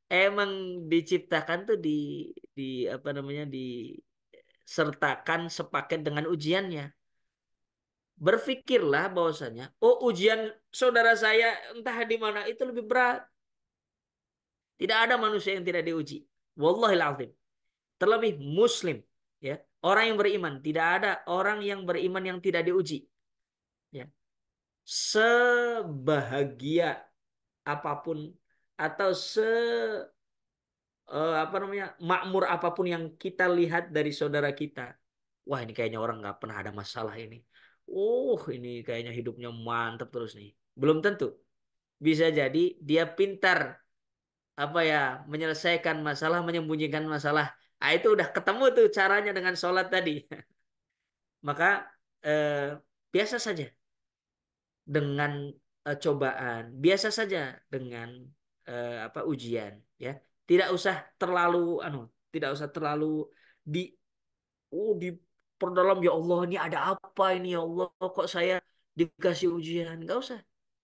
emang diciptakan tuh di apa namanya, disertakan sepaket dengan ujiannya. Berpikirlah bahwasanya, oh ujian saudara saya entah di mana itu lebih berat. Tidak ada manusia yang tidak diuji. Wallahil azim. Terlebih muslim, ya. Orang yang beriman, tidak ada orang yang beriman yang tidak diuji, ya. Sebahagia apapun atau apa namanya, makmur apapun yang kita lihat dari saudara kita, wah ini kayaknya orang nggak pernah ada masalah ini. Ini kayaknya hidupnya mantap terus nih. Belum tentu. Bisa jadi dia pintar apa ya, menyelesaikan masalah, menyembunyikan masalah. Ah itu udah ketemu tuh caranya dengan sholat tadi. Maka eh, biasa saja dengan cobaan, biasa saja dengan apa, ujian, ya. Tidak usah terlalu tidak usah terlalu di diperdalam, ya Allah ini ada apa ini, ya Allah kok saya dikasih ujian. Nggak usah.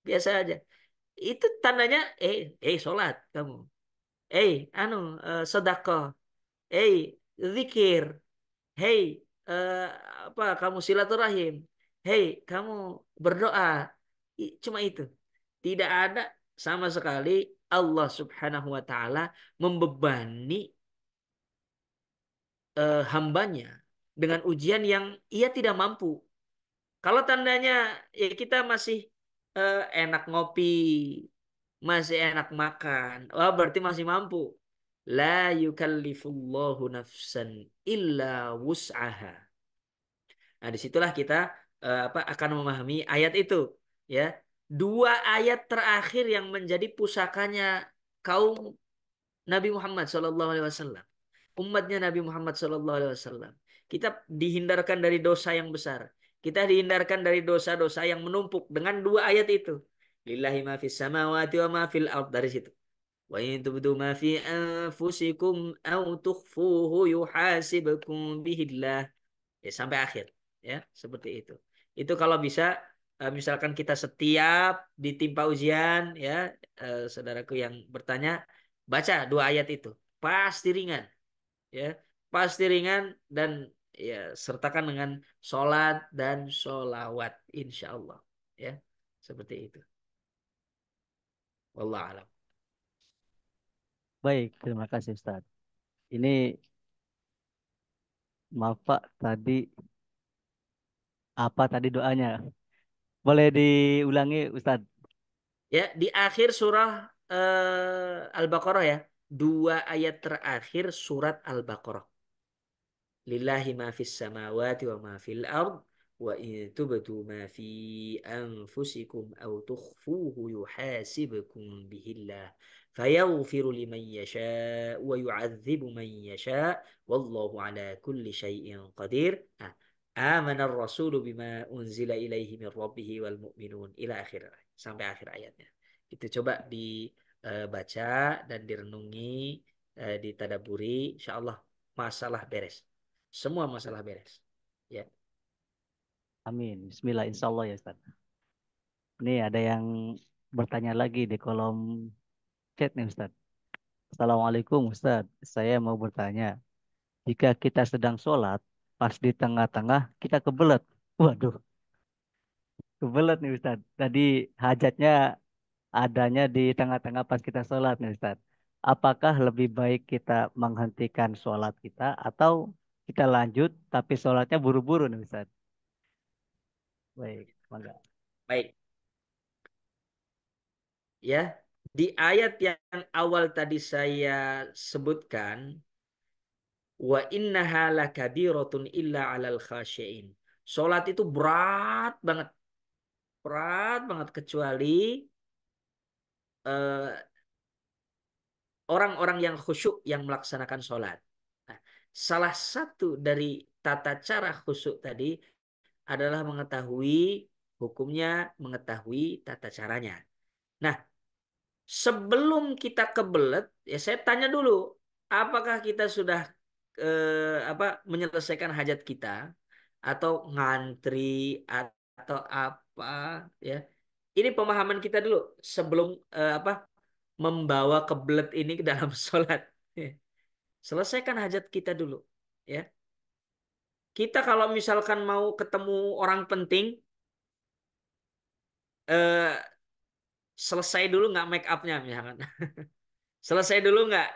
Biasa aja. Itu tandanya sholat kamu. Eh sedekah. Eh zikir. Hei, eh, apa kamu silaturahim. Hei, kamu berdoa. Cuma itu. Tidak ada sama sekali Allah Subhanahu wa taala membebani hambanya dengan ujian yang ia tidak mampu. Kalau tandanya ya kita masih enak ngopi, masih enak makan, wah berarti masih mampu. La yukallifullahu nafsan illa wus'aha. Nah, disitulah kita apa, akan memahami ayat itu, ya. Dua ayat terakhir yang menjadi pusakanya kaum Nabi Muhammad SAW, umatnya Nabi Muhammad SAW. Kita dihindarkan dari dosa yang besar. Kita dihindarkan dari dosa-dosa yang menumpuk dengan dua ayat itu. Lillahi ma fis samawati wa ma fil ard, dari situ. Wa in tubdu ma fi anfusikum aw tukhfuhu yuhasibkum bihillah. Ya, sampai akhir, ya, seperti itu kalau bisa misalkan kita setiap ditimpa ujian, ya, saudaraku yang bertanya, baca dua ayat itu, pasti ringan, ya, pasti ringan. Dan ya sertakan dengan sholat dan sholawat, insya Allah, ya, seperti itu. Wallah alam. Baik, terima kasih Ustaz. Ini maaf Pak, tadi apa tadi doanya? Boleh diulangi Ustaz? Ya, di akhir surah Al-Baqarah, ya, dua ayat terakhir surat Al-Baqarah. Lillahi ma fis samawati wa ma fil ard wa in tubdu ma fi anfusikum aw tukhfuhu yuhasibkum bihillah fayaghfiru liman yasha wa yu'adzibu man yasha wallahu ala kulli syai'in qadir. Amana ar-rasulu bima unzila ilaihi min rabbih wal mu'minun ila akhir, sampai akhir ayatnya. Itu coba di baca dan direnungi, ditadaburi, insya Allah masalah beres. Semua masalah beres. Ya, Amin. Bismillah, insya Allah ya Ustaz. Ini ada yang bertanya lagi di kolom chat nih Ustaz. Assalamualaikum Ustaz. Saya mau bertanya. Jika kita sedang sholat, pas di tengah-tengah kita kebelet. Waduh, kebelet nih Ustaz. Tadi hajatnya adanya di tengah-tengah pas kita sholat nih Ustaz. Apakah lebih baik kita menghentikan sholat kita atau kita lanjut tapi sholatnya buru-buru nih Ustaz? Baik, mangga. baik. Ya, di ayat yang awal tadi saya sebutkan, wa innaha lakabiratun illa 'alal khasyiin. Salat itu berat banget kecuali eh, orang-orang yang khusyuk yang melaksanakan sholat. Nah, salah satu dari tata cara khusyuk tadi adalah mengetahui hukumnya, mengetahui tata caranya. Nah, sebelum kita kebelet, ya saya tanya dulu, apakah kita sudah menyelesaikan hajat kita atau ngantri atau apa ya? Ini pemahaman kita dulu sebelum membawa kebelet ini ke dalam sholat. Selesaikan hajat kita dulu. Ya, kita kalau misalkan mau ketemu orang penting, eh, selesai dulu nggak make upnya misalkan. Selesai dulu nggak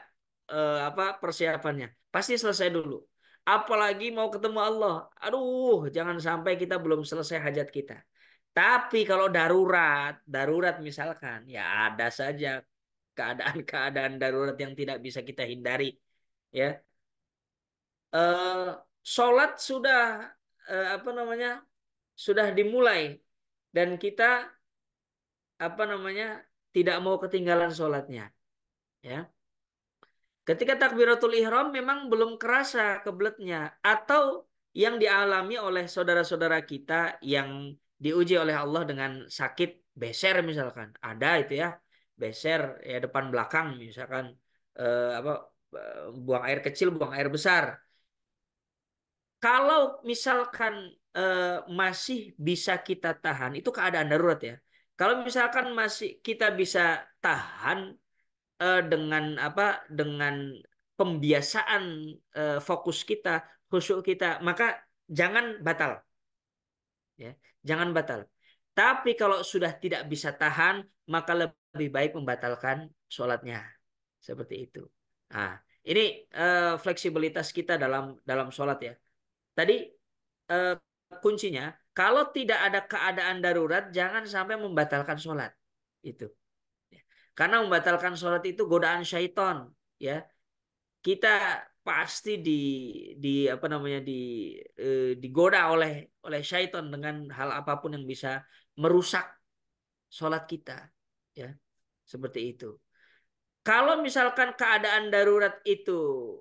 persiapannya? Pasti selesai dulu. Apalagi mau ketemu Allah. Aduh, jangan sampai kita belum selesai hajat kita. Tapi kalau darurat misalkan, ya ada saja keadaan-keadaan darurat yang tidak bisa kita hindari. Ya, eh, sholat sudah sudah dimulai dan kita tidak mau ketinggalan sholatnya. Ya. Ketika takbiratul ihram memang belum kerasa kebeletnya atau yang dialami oleh saudara-saudara kita yang diuji oleh Allah dengan sakit beser misalkan. Ada itu ya, beser ya depan belakang misalkan eh, apa buang air kecil, buang air besar. Kalau misalkan masih bisa kita tahan, itu keadaan darurat ya. Kalau misalkan masih kita bisa tahan dengan dengan pembiasaan fokus kita, khusyuk kita, maka jangan batal, ya, jangan batal. Tapi kalau sudah tidak bisa tahan, maka lebih baik membatalkan sholatnya, seperti itu. Nah, ini fleksibilitas kita dalam dalam sholat ya. Tadi eh, kuncinya, kalau tidak ada keadaan darurat, jangan sampai membatalkan sholat. Itu. Karena membatalkan sholat itu godaan syaiton. Ya, kita pasti di apa namanya digoda oleh syaiton dengan hal apapun yang bisa merusak sholat kita. Ya, seperti itu. Kalau misalkan keadaan darurat itu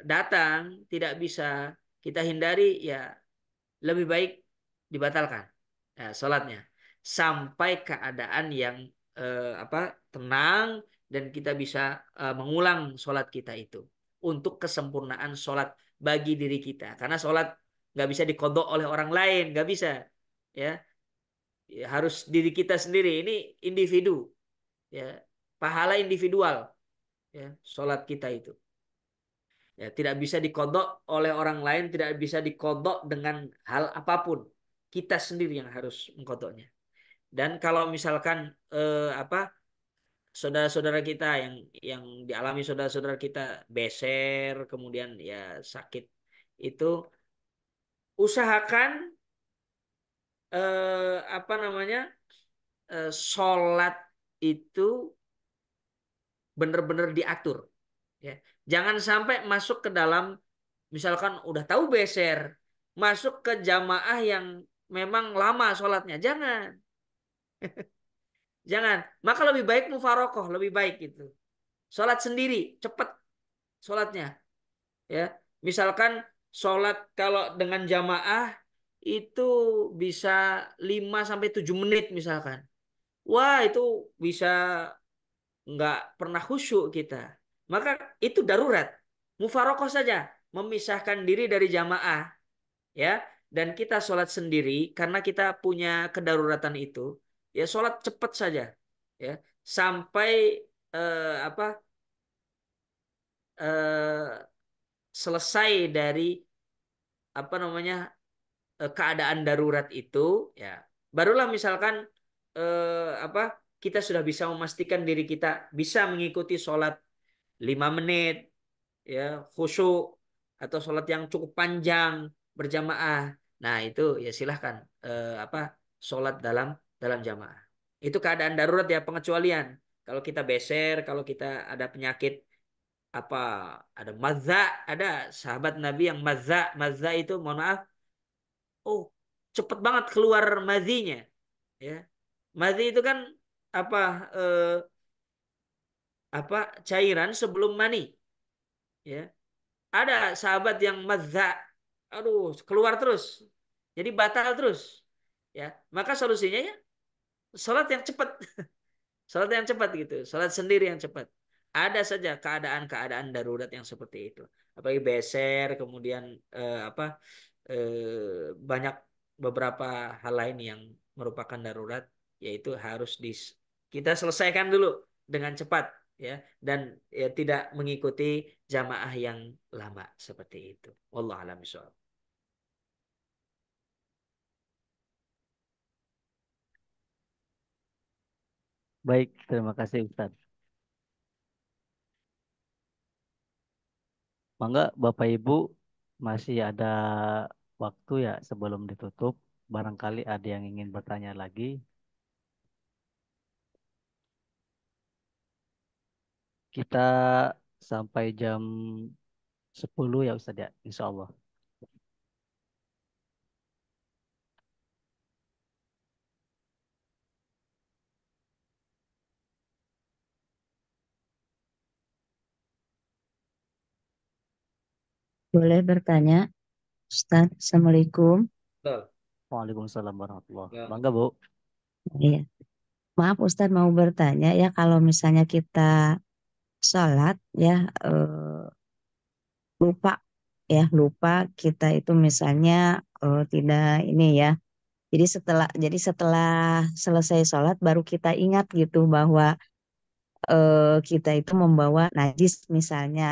datang, tidak bisa kita hindari, ya lebih baik dibatalkan sholatnya sampai keadaan yang tenang dan kita bisa mengulang sholat kita itu untuk kesempurnaan sholat bagi diri kita karena sholat nggak bisa dikodok oleh orang lain, nggak bisa, ya. Ya, harus diri kita sendiri, ini individu, ya, pahala individual, ya, sholat kita itu. Ya, tidak bisa dikodok oleh orang lain, tidak bisa dikodok dengan hal apapun. Kita sendiri yang harus mengkodoknya. Dan kalau misalkan saudara-saudara kita yang dialami saudara-saudara kita beser, kemudian ya sakit itu, usahakan eh, apa namanya sholat itu benar-benar diatur. Ya. Jangan sampai masuk ke dalam, misalkan udah tahu beser, masuk ke jamaah yang memang lama sholatnya. Jangan. Jangan. Maka lebih baik mufarokoh, lebih baik gitu. Sholat sendiri, cepat sholatnya. Ya. Misalkan sholat kalau dengan jamaah itu bisa 5 sampai 7 menit misalkan. Wah, itu bisa nggak pernah khusyuk kita, maka itu darurat. Mufarokoh saja, memisahkan diri dari jamaah, ya, dan kita sholat sendiri karena kita punya kedaruratan itu, ya sholat cepat saja, ya, sampai apa eh, selesai dari apa namanya keadaan darurat itu, ya, barulah misalkan apa kita sudah bisa memastikan diri kita bisa mengikuti sholat 5 menit, ya, khusyuk, atau sholat yang cukup panjang berjamaah. Nah itu ya silahkan apa sholat dalam dalam jamaah. Itu keadaan darurat ya, pengecualian. Kalau kita beser, kalau kita ada penyakit apa, ada mazza, ada sahabat Nabi yang mazza itu mohon maaf, oh cepet banget keluar mazinya, ya. Mazi itu kan apa eh, apa cairan sebelum mani, ya. Ada sahabat yang mazza, aduh keluar terus, jadi batal terus, ya. Maka solusinya ya sholat yang cepat, sholat yang cepat gitu, sholat sendiri yang cepat. Ada saja keadaan-keadaan darurat yang seperti itu, apalagi beser, kemudian apa banyak beberapa hal lain yang merupakan darurat, yaitu harus kita selesaikan dulu dengan cepat, ya, dan ya, tidak mengikuti jamaah yang lama seperti itu. Wallahu a'lam bishawab. Baik, terima kasih Ustaz. Mangga Bapak Ibu masih ada waktu ya sebelum ditutup. Barangkali ada yang ingin bertanya lagi. Kita sampai jam 10 ya Ustaz ya, insya Allah. Boleh bertanya, Ustaz? Assalamualaikum. Betul. Waalaikumsalam warahmatullahi Ya. wabarakatuh. Bangga Bu. Iya. Maaf Ustaz mau bertanya ya kalau misalnya kita sholat ya lupa lupa kita itu misalnya tidak ini ya. Jadi setelah selesai sholat baru kita ingat gitu bahwa kita itu membawa najis misalnya.